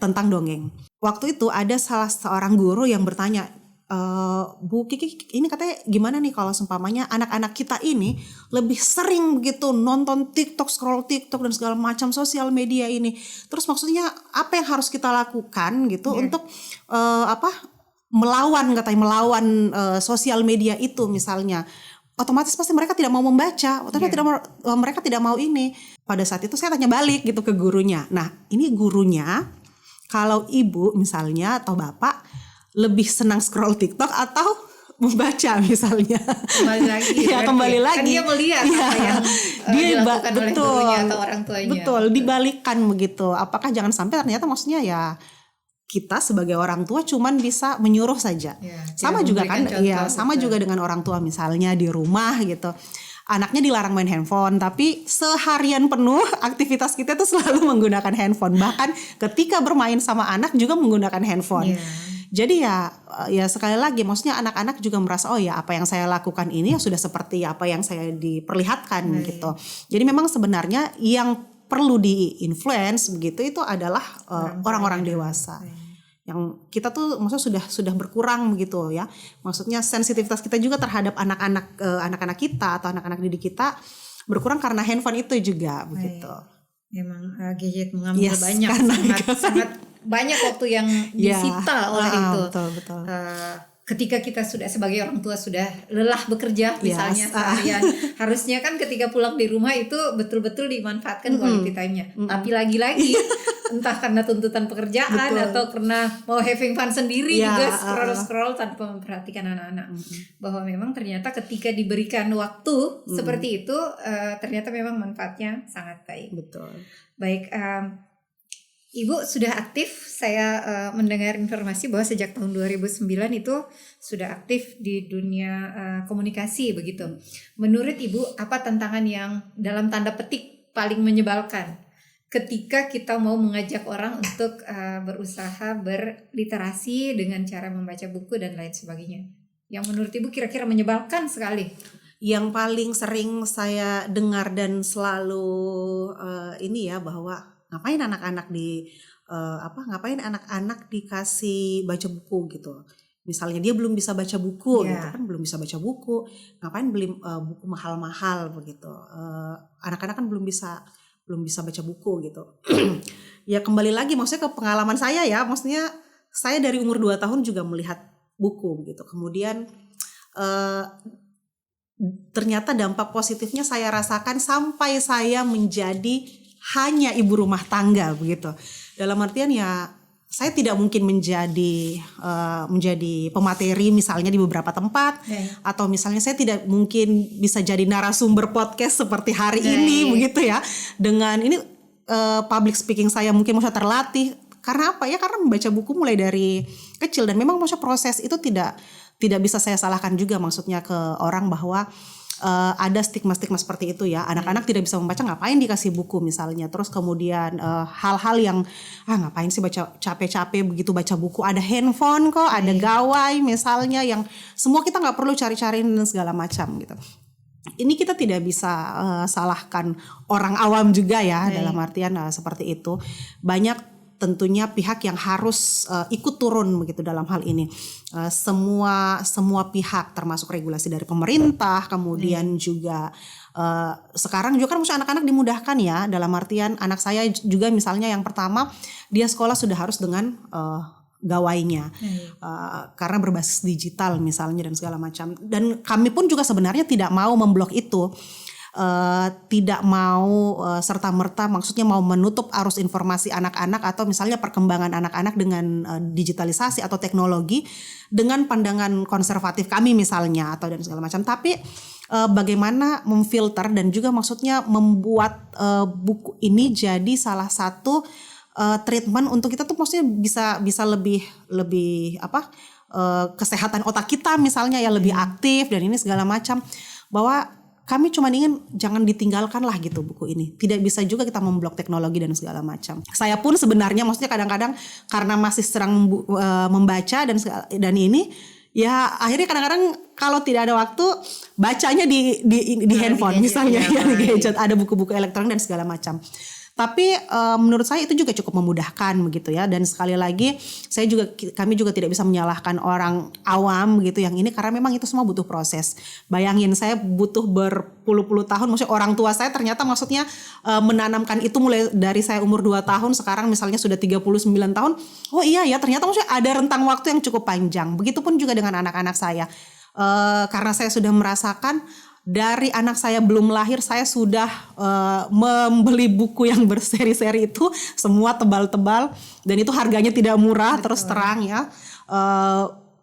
tentang dongeng. Waktu itu ada salah seorang guru yang bertanya, Bu Kiki, ini katanya gimana nih kalau seumpamanya anak-anak kita ini lebih sering begitu nonton TikTok, scroll TikTok dan segala macam sosial media ini. Terus maksudnya apa yang harus kita lakukan gitu untuk melawan sosial media itu misalnya. Otomatis pasti mereka tidak mau membaca, mereka tidak mau ini. Pada saat itu saya tanya balik gitu ke gurunya. Nah, ini gurunya, kalau ibu misalnya atau bapak lebih senang scroll TikTok atau membaca misalnya. Kembali lagi. Kembali lagi. Kan dia melihat apa yang dilakukan oleh gurunya atau orang tuanya. Betul, dibalikkan begitu. Apakah jangan sampai ternyata maksudnya ya kita sebagai orang tua cuman bisa menyuruh saja. Sama juga kan, sama juga dengan orang tua misalnya di rumah gitu. Anaknya dilarang main handphone, tapi seharian penuh aktivitas kita tuh selalu menggunakan handphone. Bahkan ketika bermain sama anak juga menggunakan handphone. Jadi ya sekali lagi, maksudnya anak-anak juga merasa oh ya apa yang saya lakukan ini sudah seperti apa yang saya diperlihatkan gitu. Jadi memang sebenarnya yang perlu di-influence begitu itu adalah orang-orang dewasa. yang kita tuh maksudnya sudah berkurang begitu ya. Maksudnya sensitivitas kita juga terhadap anak-anak kita atau anak-anak didik kita berkurang karena handphone itu juga begitu. Memang gadget mengambil banyak, sangat banyak waktu yang disita oleh itu. Betul. Ketika kita sudah sebagai orang tua sudah lelah bekerja misalnya seharian, harusnya kan ketika pulang di rumah itu betul-betul dimanfaatkan quality time-nya. Tapi lagi-lagi entah karena tuntutan pekerjaan atau karena mau having fun sendiri juga scroll tanpa memperhatikan anak-anak. Bahwa memang ternyata ketika diberikan waktu seperti itu ternyata memang manfaatnya sangat baik. Betul. Baik, Ibu sudah aktif, saya mendengar informasi bahwa sejak tahun 2009 itu sudah aktif di dunia komunikasi begitu. Menurut Ibu, apa tantangan yang dalam tanda petik paling menyebalkan ketika kita mau mengajak orang untuk berusaha berliterasi dengan cara membaca buku dan lain sebagainya? Yang menurut Ibu kira-kira menyebalkan sekali. Yang paling sering saya dengar dan selalu ini ya, bahwa ngapain anak-anak dikasih baca buku gitu. Misalnya dia belum bisa baca buku gitu kan, belum bisa baca buku, ngapain beli buku mahal-mahal begitu. Anak-anak kan belum bisa baca buku gitu. Ya kembali lagi maksudnya ke pengalaman saya ya, maksudnya saya dari umur 2 tahun juga melihat buku gitu. Kemudian ternyata dampak positifnya saya rasakan sampai saya menjadi hanya ibu rumah tangga begitu. Dalam artian ya saya tidak mungkin menjadi pemateri misalnya di beberapa tempat, atau misalnya saya tidak mungkin bisa jadi narasumber podcast seperti hari ini begitu ya. Dengan ini public speaking saya mungkin masih terlatih. Karena apa ya? Karena membaca buku mulai dari kecil, dan memang maksudnya proses itu tidak bisa saya salahkan juga maksudnya ke orang bahwa ada stigma-stigma seperti itu ya. Anak-anak tidak bisa membaca, ngapain dikasih buku misalnya. Terus kemudian hal-hal yang ngapain sih baca, capek-capek begitu baca buku. Ada handphone kok, ada gawai misalnya yang semua kita nggak perlu cari-cariin dan segala macam gitu. Ini kita tidak bisa salahkan orang awam juga ya, dalam artian seperti itu. Banyak tentunya pihak yang harus ikut turun begitu dalam hal ini. Semua pihak termasuk regulasi dari pemerintah, kemudian juga sekarang juga kan maksudnya anak-anak dimudahkan ya, dalam artian anak saya juga misalnya yang pertama dia sekolah sudah harus dengan gawainya karena berbasis digital misalnya dan segala macam. Dan kami pun juga sebenarnya tidak mau memblok itu. Tidak mau serta-merta maksudnya mau menutup arus informasi anak-anak atau misalnya perkembangan anak-anak dengan digitalisasi atau teknologi dengan pandangan konservatif kami misalnya atau dan segala macam. Tapi bagaimana memfilter dan juga maksudnya membuat buku ini jadi salah satu treatment untuk kita tuh maksudnya bisa lebih kesehatan otak kita misalnya ya, lebih aktif dan ini segala macam, bahwa kami cuma ingin jangan ditinggalkan lah gitu buku ini. Tidak bisa juga kita memblok teknologi dan segala macam. Saya pun sebenarnya maksudnya kadang-kadang karena masih sering membaca dan ini ya akhirnya kadang-kadang kalau tidak ada waktu bacanya di handphone gadget, misalnya ya, di gadget, ada buku-buku elektronik dan segala macam. Tapi menurut saya itu juga cukup memudahkan begitu ya. Dan sekali lagi kami juga tidak bisa menyalahkan orang awam begitu yang ini, karena memang itu semua butuh proses. Bayangin saya butuh berpuluh-puluh tahun, maksudnya orang tua saya ternyata maksudnya menanamkan itu mulai dari saya umur 2 tahun, sekarang misalnya sudah 39 tahun. Oh iya ya, ternyata maksudnya ada rentang waktu yang cukup panjang. Begitupun juga dengan anak-anak saya. Karena saya sudah merasakan dari anak saya belum lahir saya sudah membeli buku yang berseri-seri itu semua tebal-tebal, dan itu harganya tidak murah. Betul. Terus terang ya,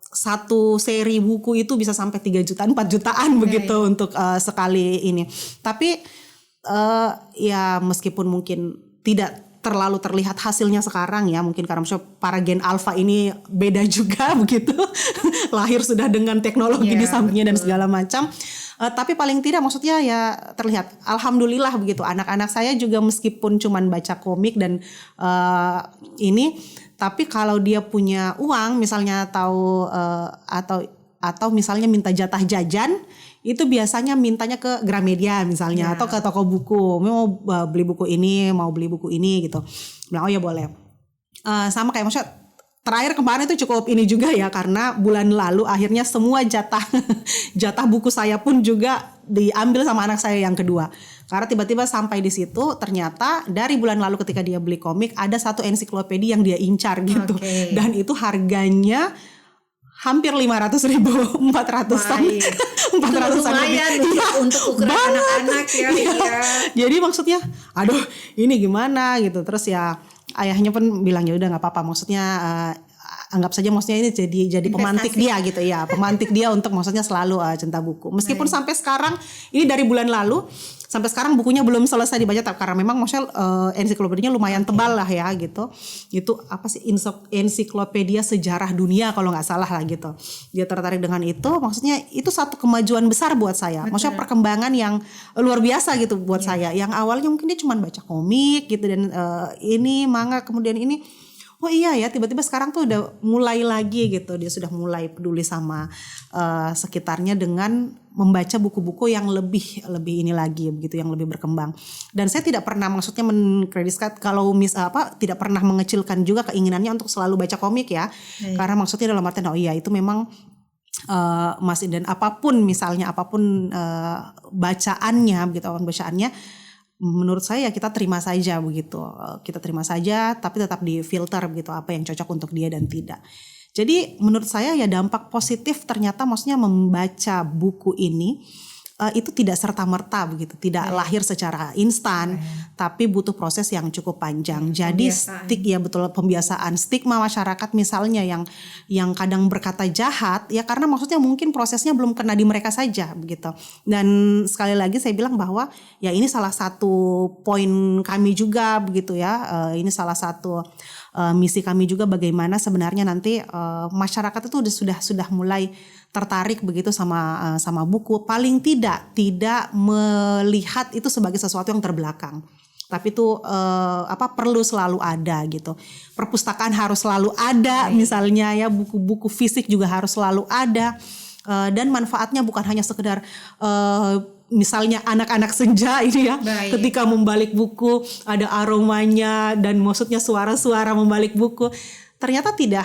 satu seri buku itu bisa sampai 3 jutaan 4 jutaan begitu untuk sekali ini. Tapi ya meskipun mungkin tidak terlalu terlihat hasilnya sekarang ya, mungkin karena para gen alpha ini beda juga begitu lahir sudah dengan teknologi di sampingnya dan segala macam. Tapi paling tidak maksudnya ya terlihat alhamdulillah begitu, anak-anak saya juga meskipun cuman baca komik dan ini, tapi kalau dia punya uang misalnya atau misalnya minta jatah jajan, itu biasanya mintanya ke Gramedia misalnya atau ke toko buku, mau beli buku ini, mau beli buku ini gitu. Bilang oh ya boleh. Sama kayak maksudnya terakhir kemarin itu cukup ini juga ya, karena bulan lalu akhirnya semua jatah jatah buku saya pun juga diambil sama anak saya yang kedua. Karena tiba-tiba sampai di situ ternyata dari bulan lalu ketika dia beli komik ada satu ensiklopedia yang dia incar gitu. Oke. Dan itu harganya hampir 500.000, 400-an. 400-an Lumayan lebih. untuk ukuran anak-anak ya. Iya. Jadi maksudnya, aduh ini gimana gitu. Terus ya ayahnya pun bilang ya udah nggak apa-apa. Maksudnya anggap saja maksudnya ini jadi pemantik dia gitu ya, pemantik dia untuk maksudnya selalu cinta buku. Meskipun sampai sekarang ini dari bulan lalu sampai sekarang bukunya belum selesai dibaca karena memang maksudnya ensiklopedianya lumayan tebal lah ya gitu. Itu apa sih, ensiklopedia sejarah dunia kalau nggak salah lah gitu. Dia tertarik dengan itu, maksudnya itu satu kemajuan besar buat saya. Maksudnya perkembangan yang luar biasa gitu buat saya. Yang awalnya mungkin dia cuma baca komik gitu dan ini manga, kemudian ini oh iya ya, tiba-tiba sekarang tuh udah mulai lagi gitu. Dia sudah mulai peduli sama sekitarnya dengan membaca buku-buku yang lebih ini lagi begitu, yang lebih berkembang. Dan saya tidak pernah maksudnya mengkreditkan kalau tidak pernah mengecilkan juga keinginannya untuk selalu baca komik ya. Karena maksudnya dalam artian oh iya itu memang masih, dan apapun misalnya bacaannya begitu, bacaannya menurut saya kita terima saja begitu. Kita terima saja tapi tetap difilter begitu apa yang cocok untuk dia dan tidak. Jadi menurut saya ya dampak positif ternyata maksudnya membaca buku ini itu tidak serta-merta begitu, tidak lahir secara instan, tapi butuh proses yang cukup panjang. Jadi pembiasaan, stigma masyarakat misalnya yang kadang berkata jahat ya karena maksudnya mungkin prosesnya belum kena di mereka saja begitu. Dan sekali lagi saya bilang bahwa ya ini salah satu poin kami juga begitu ya. Ini salah satu misi kami juga bagaimana sebenarnya nanti masyarakat itu sudah mulai tertarik begitu sama buku, paling tidak melihat itu sebagai sesuatu yang terbelakang, tapi itu perlu selalu ada gitu. Perpustakaan harus selalu ada misalnya ya, buku-buku fisik juga harus selalu ada, dan manfaatnya bukan hanya sekedar misalnya anak-anak senja ini ya, ketika membalik buku ada aromanya dan maksudnya suara-suara membalik buku. Ternyata tidak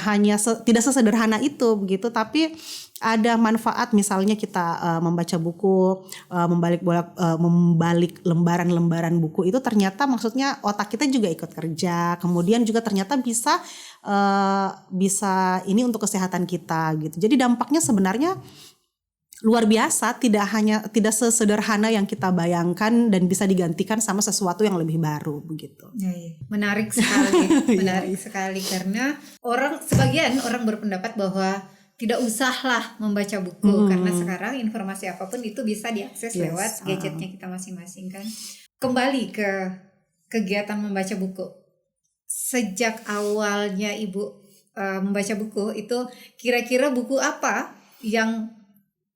sesederhana itu begitu, tapi ada manfaat misalnya kita membaca buku, membalik lembaran-lembaran buku itu ternyata maksudnya otak kita juga ikut kerja, kemudian juga ternyata bisa ini untuk kesehatan kita gitu. Jadi dampaknya sebenarnya luar biasa, tidak sesederhana yang kita bayangkan dan bisa digantikan sama sesuatu yang lebih baru begitu. Ya. Menarik sekali karena sebagian orang berpendapat bahwa tidak usahlah membaca buku karena sekarang informasi apapun itu bisa diakses lewat gadgetnya kita masing-masing kan. Kembali ke kegiatan membaca buku. Sejak awalnya Ibu membaca buku itu, kira-kira buku apa yang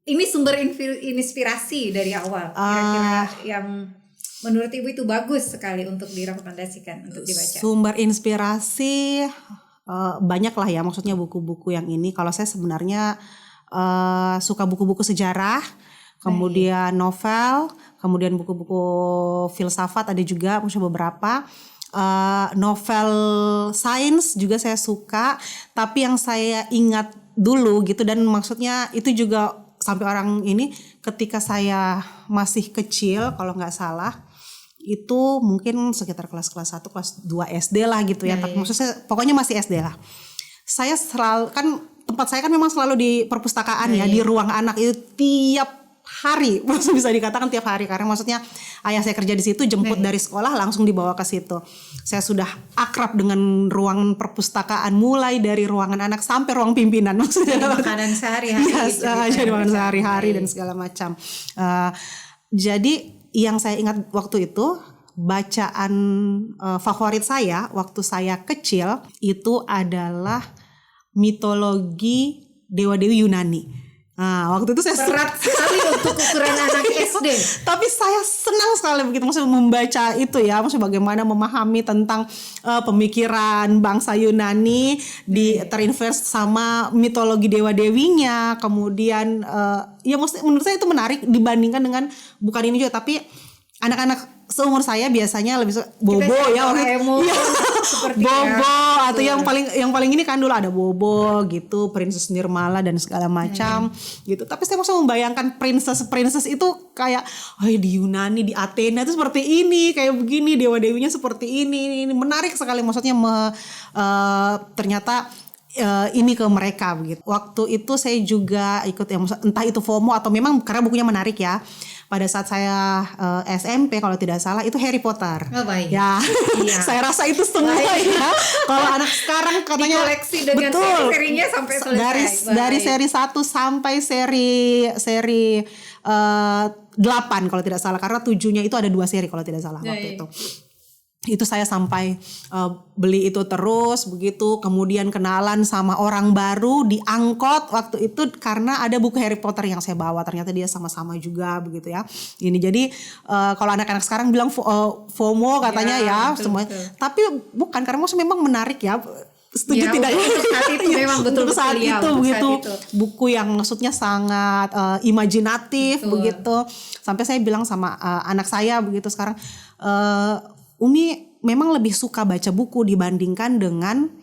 ini sumber inspirasi dari awal, kira-kira yang menurut Ibu itu bagus sekali untuk direkomendasikan untuk dibaca? Sumber inspirasi banyak lah ya, maksudnya buku-buku yang ini. Kalau saya sebenarnya suka buku-buku sejarah, kemudian novel, kemudian buku-buku filsafat ada juga, maksudnya beberapa. Novel sains juga saya suka, tapi yang saya ingat dulu gitu, dan maksudnya itu juga sampai orang ini ketika saya masih kecil kalau nggak salah itu mungkin sekitar kelas 1, kelas 2 SD lah gitu ya. Tapi maksudnya pokoknya masih SD lah. Saya selalu kan tempat saya kan memang selalu di perpustakaan ya, di ruang anak itu tiap hari, maksudnya bisa dikatakan tiap hari karena maksudnya ayah saya kerja di situ, jemput dari sekolah langsung dibawa ke situ. Saya sudah akrab dengan ruangan perpustakaan mulai dari ruangan anak sampai ruang pimpinan, maksudnya jadi makanan sehari-hari. Jadi makanan sehari-hari dan segala macam. Jadi yang saya ingat waktu itu bacaan favorit saya waktu saya kecil itu adalah mitologi dewa-dewi Yunani. Nah, waktu itu saya berat sekali untuk ukuran anak SD. Tapi saya senang sekali begitu, maksudnya membaca itu ya, maksudnya bagaimana memahami tentang pemikiran bangsa Yunani terinvers sama mitologi dewa-dewinya. Kemudian ya maksudnya menurut saya itu menarik dibandingkan dengan bukan ini juga, tapi anak-anak seumur saya biasanya lebih suka Bobo ya emo, iya. seperti Bobo ya, atau yang paling ini kan dulu ada Bobo gitu, Princess Nirmala dan segala macam gitu. Tapi saya maksudnya membayangkan princess itu kayak di Yunani, di Athena itu seperti ini, kayak begini, dewa-dewinya seperti ini menarik sekali maksudnya ternyata ini ke mereka begitu. Waktu itu saya juga ikut ya, entah itu FOMO atau memang karena bukunya menarik ya. Pada saat saya SMP kalau tidak salah itu Harry Potter. Oh, baik. Ya, iya. Saya rasa itu semua ya. Kalau anak sekarang katanya dikoleksi dengan seri-serinya sampai selesai. Dari seri 1 sampai seri 8 kalau tidak salah, karena 7-nya itu ada 2 seri kalau tidak salah waktu itu. Itu saya sampai beli itu terus begitu, kemudian kenalan sama orang baru di angkot waktu itu karena ada buku Harry Potter yang saya bawa, ternyata dia sama-sama juga begitu ya. Ini jadi kalau anak-anak sekarang bilang FOMO katanya ya semua, tapi bukan, karena maksudnya memang menarik ya. Setuju tidak ya? Untuk saat itu memang betul saat ya, itu begitu buku yang maksudnya sangat imajinatif begitu. Sampai saya bilang sama anak saya begitu sekarang, Umi memang lebih suka baca buku dibandingkan dengan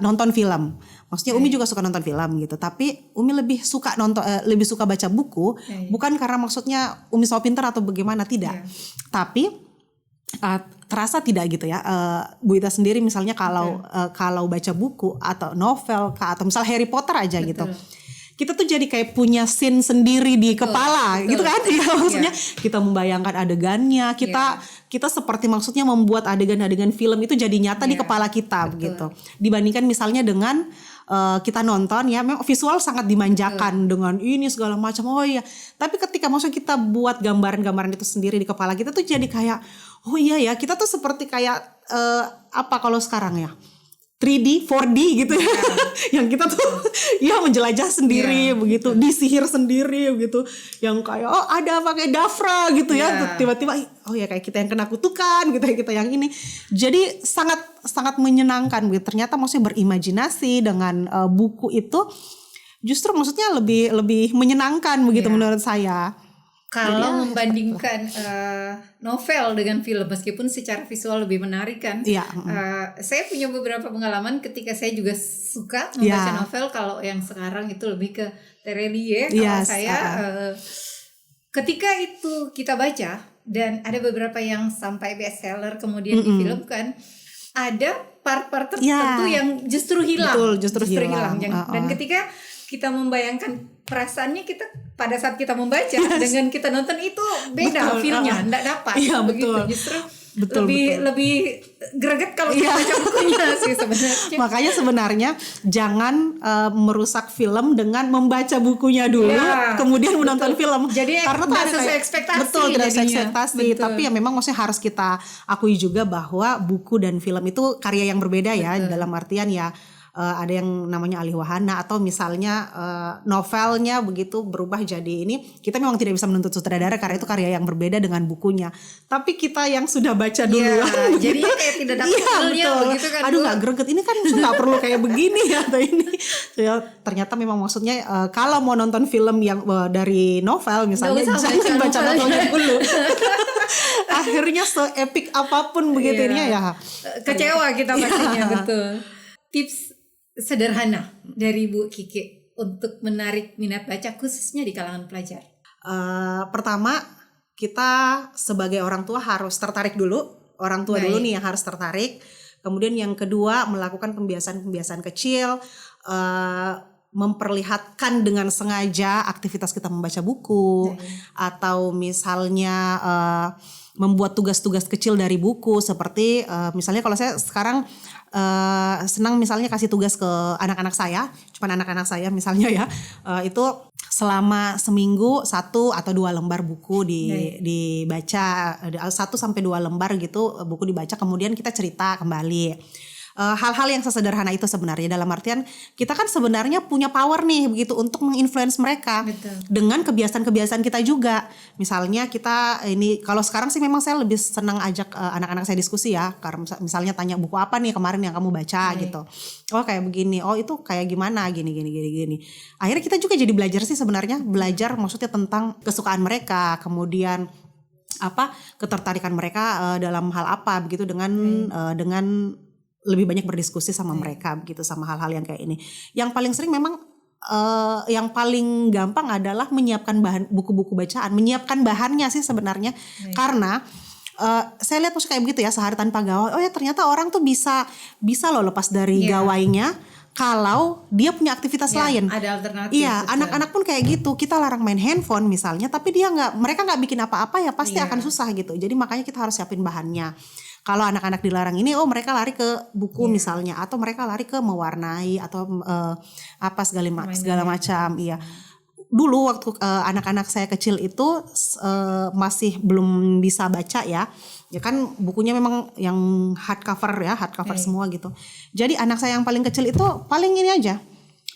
nonton film. Maksudnya Umi juga suka nonton film gitu, tapi Umi lebih suka lebih suka baca buku, bukan karena maksudnya Umi so pintar atau bagaimana, tidak. Tapi terasa tidak gitu ya, Bu Ita sendiri misalnya kalau baca buku atau novel atau misal Harry Potter aja gitu, kita tuh jadi kayak punya scene sendiri di kepala gitu kan ya, maksudnya kita membayangkan adegannya, kita seperti maksudnya membuat adegan-adegan film itu jadi nyata di kepala kita begitu, dibandingkan misalnya dengan kita nonton ya, memang visual sangat dimanjakan dengan ini segala macam, tapi ketika maksudnya kita buat gambaran-gambaran itu sendiri di kepala kita tuh jadi kayak ya kita tuh seperti kayak apa kalau sekarang ya 3D, 4D gitu ya, yang kita tuh ya menjelajah sendiri begitu, disihir sendiri begitu, yang kayak ada pakai Dafra gitu ya, tiba-tiba ya kayak kita yang kena kutukan gitu ya, kita yang ini, jadi sangat menyenangkan gitu. Ternyata maksudnya berimajinasi dengan buku itu justru maksudnya lebih menyenangkan begitu menurut saya. Kalau membandingkan novel dengan film, meskipun secara visual lebih menarik kan, saya punya beberapa pengalaman ketika saya juga suka membaca novel. Kalau yang sekarang itu lebih ke Terelie. Kalau saya ketika itu kita baca dan ada beberapa yang sampai bestseller kemudian difilmkan, ada part-part tertentu yang justru hilang. Betul, justru hilang. Dan ketika kita membayangkan perasaannya kita pada saat kita membaca dengan kita nonton itu beda feelnya, enggak dapat. Begitu. Justru lebih greget kalau kita baca bukunya sih sebenarnya. Makanya sebenarnya jangan merusak film dengan membaca bukunya dulu, kemudian menonton film. Jadi karena tidak sesuai ekspektasi. Betul, tidak sesuai ekspektasi. Tapi ya memang maksudnya harus kita akui juga bahwa buku dan film itu karya yang berbeda ya, dalam artian ya. Ada yang namanya alih wahana, atau misalnya novelnya begitu berubah jadi ini, kita memang tidak bisa menuntut sutradara karena itu karya yang berbeda dengan bukunya. Tapi kita yang sudah baca duluan jadi kayak tidak dapat feelnya begitu kan. Aduh nggak greget, ini kan nggak perlu kayak begini atau ini. Ternyata memang maksudnya kalau mau nonton film yang dari novel misalnya, jangan baca novelnya dulu. Akhirnya se-epic apapun begitunya ya. Kecewa kita pastinya. Betul. Tips sederhana dari Bu Kiki untuk menarik minat baca khususnya di kalangan pelajar. Pertama, kita sebagai orang tua harus tertarik dulu. Orang tua dulu nih yang harus tertarik. Kemudian yang kedua, melakukan pembiasaan-pembiasaan kecil, memperlihatkan dengan sengaja aktivitas kita membaca buku, atau misalnya membuat tugas-tugas kecil dari buku, seperti misalnya kalau saya sekarang senang misalnya kasih tugas ke anak-anak saya, cuman anak-anak saya misalnya ya, itu selama seminggu 1 atau 2 lembar buku dibaca, 1 sampai 2 lembar gitu buku dibaca, kemudian kita cerita kembali. Hal-hal yang sesederhana itu sebenarnya, dalam artian kita kan sebenarnya punya power nih begitu untuk menginfluence mereka. Dengan kebiasaan-kebiasaan kita juga. Misalnya kita ini, kalau sekarang sih memang saya lebih senang ajak anak-anak saya diskusi ya, karena misalnya tanya buku apa nih kemarin yang kamu baca gitu. Kayak begini, itu kayak gimana, gini. Akhirnya kita juga jadi belajar sih sebenarnya, belajar maksudnya tentang kesukaan mereka, kemudian ketertarikan mereka dalam hal apa begitu dengan lebih banyak berdiskusi sama mereka begitu sama hal-hal yang kayak ini. Yang paling sering memang yang paling gampang adalah menyiapkan bahan buku-buku bacaan, menyiapkan bahannya sih sebenarnya. Karena saya lihat maksudnya kayak begitu ya, sehari tanpa gawai. Oh ya ternyata orang tuh bisa loh lepas dari gawainya kalau dia punya aktivitas lain. Ada alternatif. Iya, anak-anak pun kayak gitu. Kita larang main handphone misalnya, tapi mereka nggak bikin apa-apa ya pasti akan susah gitu. Jadi makanya kita harus siapin bahannya. Kalau anak-anak dilarang ini, mereka lari ke buku misalnya, atau mereka lari ke mewarnai atau segala macam. Iya. Dulu waktu anak-anak saya kecil itu masih belum bisa baca ya kan bukunya memang yang hardcover semua gitu. Jadi anak saya yang paling kecil itu paling ini aja,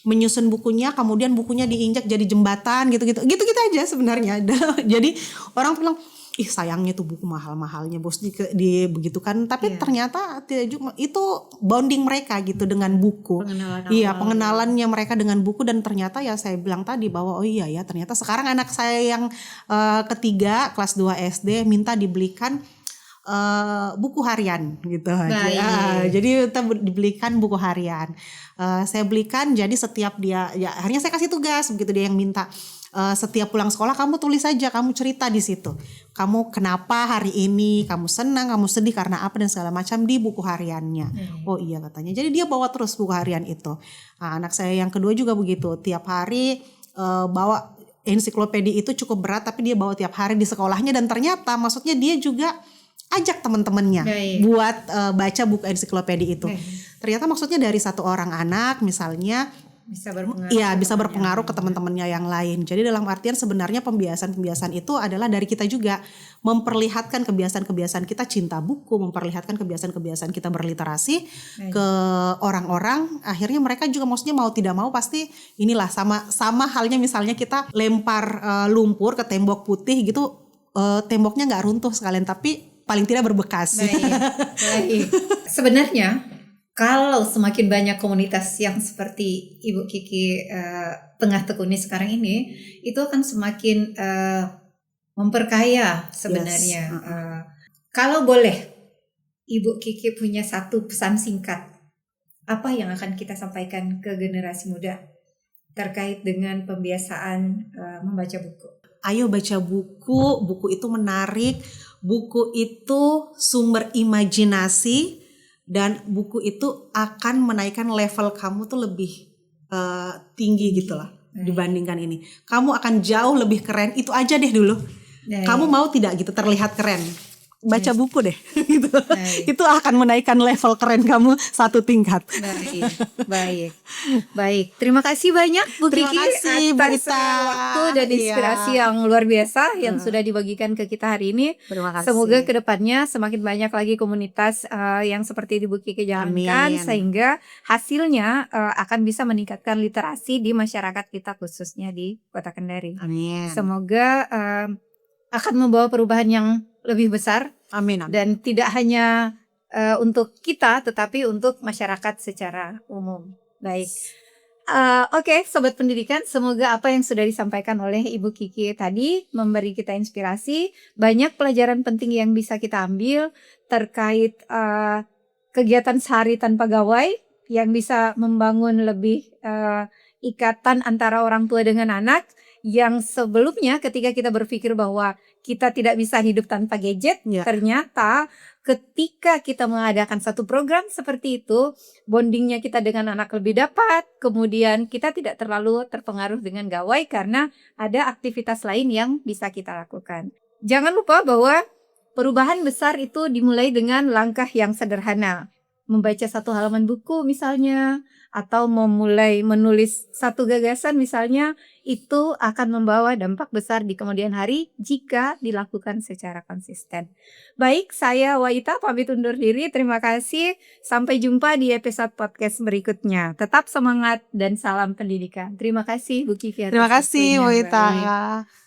menyusun bukunya, kemudian bukunya diinjak jadi jembatan gitu aja sebenarnya. Jadi orang bilang, ih sayangnya tuh buku mahal-mahalnya bos di begitu kan, tapi ternyata itu bonding mereka gitu dengan buku. Pengenalannya mereka dengan buku, dan ternyata ya saya bilang tadi bahwa ternyata sekarang anak saya yang ketiga kelas 2 SD minta dibelikan buku harian gitu. Jadi kita dibelikan buku harian. Saya belikan, jadi setiap dia akhirnya saya kasih tugas begitu, dia yang minta. Setiap pulang sekolah kamu tulis saja, kamu cerita di situ. Kamu kenapa hari ini, kamu senang, kamu sedih karena apa dan segala macam di buku hariannya. Oh iya katanya. Jadi dia bawa terus buku harian itu. Anak saya yang kedua juga begitu. Tiap hari bawa ensiklopedia itu cukup berat, tapi dia bawa tiap hari di sekolahnya, dan ternyata maksudnya dia juga ajak teman-temannya buat baca buku ensiklopedia itu. Ternyata maksudnya dari satu orang anak misalnya bisa berpengaruh ke teman-temannya yang lain. Jadi dalam artian sebenarnya pembiasan itu adalah dari kita juga, memperlihatkan kebiasaan-kebiasaan kita cinta buku, memperlihatkan kebiasaan-kebiasaan kita berliterasi ke orang-orang. Akhirnya mereka juga maksudnya mau tidak mau pasti inilah sama halnya misalnya kita lempar lumpur ke tembok putih gitu, temboknya nggak runtuh sekalian tapi paling tidak berbekas. Baik. Sebenarnya kalau semakin banyak komunitas yang seperti Ibu Kiki tengah tekuni sekarang ini, itu akan semakin memperkaya sebenarnya. Kalau boleh, Ibu Kiki punya satu pesan singkat, apa yang akan kita sampaikan ke generasi muda terkait dengan pembiasaan membaca buku? Ayo baca buku, buku itu menarik, buku itu sumber imajinasi, dan buku itu akan menaikkan level kamu tuh lebih tinggi gitulah dibandingkan ini. Kamu akan jauh lebih keren, itu aja deh dulu. Kamu mau tidak gitu terlihat keren? Baca buku deh gitu. Itu akan menaikkan level keren kamu satu tingkat. Baik. Terima kasih banyak Bu Kiki atas waktu dan inspirasi yang luar biasa yang sudah dibagikan ke kita hari ini. Terima kasih. Semoga kedepannya semakin banyak lagi komunitas yang seperti Bu Kiki jalankan, sehingga hasilnya akan bisa meningkatkan literasi di masyarakat kita, khususnya di Kota Kendari. Amin. Semoga akan membawa perubahan yang lebih besar. Amin. Dan tidak hanya untuk kita, tetapi untuk masyarakat secara umum. Baik. Oke, Sobat Pendidikan, semoga apa yang sudah disampaikan oleh Ibu Kiki tadi memberi kita inspirasi. Banyak pelajaran penting yang bisa kita ambil terkait kegiatan sehari tanpa gawai yang bisa membangun lebih ikatan antara orang tua dengan anak, yang sebelumnya ketika kita berpikir bahwa kita tidak bisa hidup tanpa gadget, ternyata ketika kita mengadakan satu program seperti itu, bondingnya kita dengan anak lebih dapat, kemudian kita tidak terlalu terpengaruh dengan gawai karena ada aktivitas lain yang bisa kita lakukan. Jangan lupa bahwa perubahan besar itu dimulai dengan langkah yang sederhana. Membaca satu halaman buku misalnya, atau memulai menulis satu gagasan misalnya, itu akan membawa dampak besar di kemudian hari jika dilakukan secara konsisten. Baik, saya Waita pamit undur diri. Terima kasih. Sampai jumpa di episode podcast berikutnya. Tetap semangat dan salam pendidikan. Terima kasih Bu Kiki. Terima kasih Waita.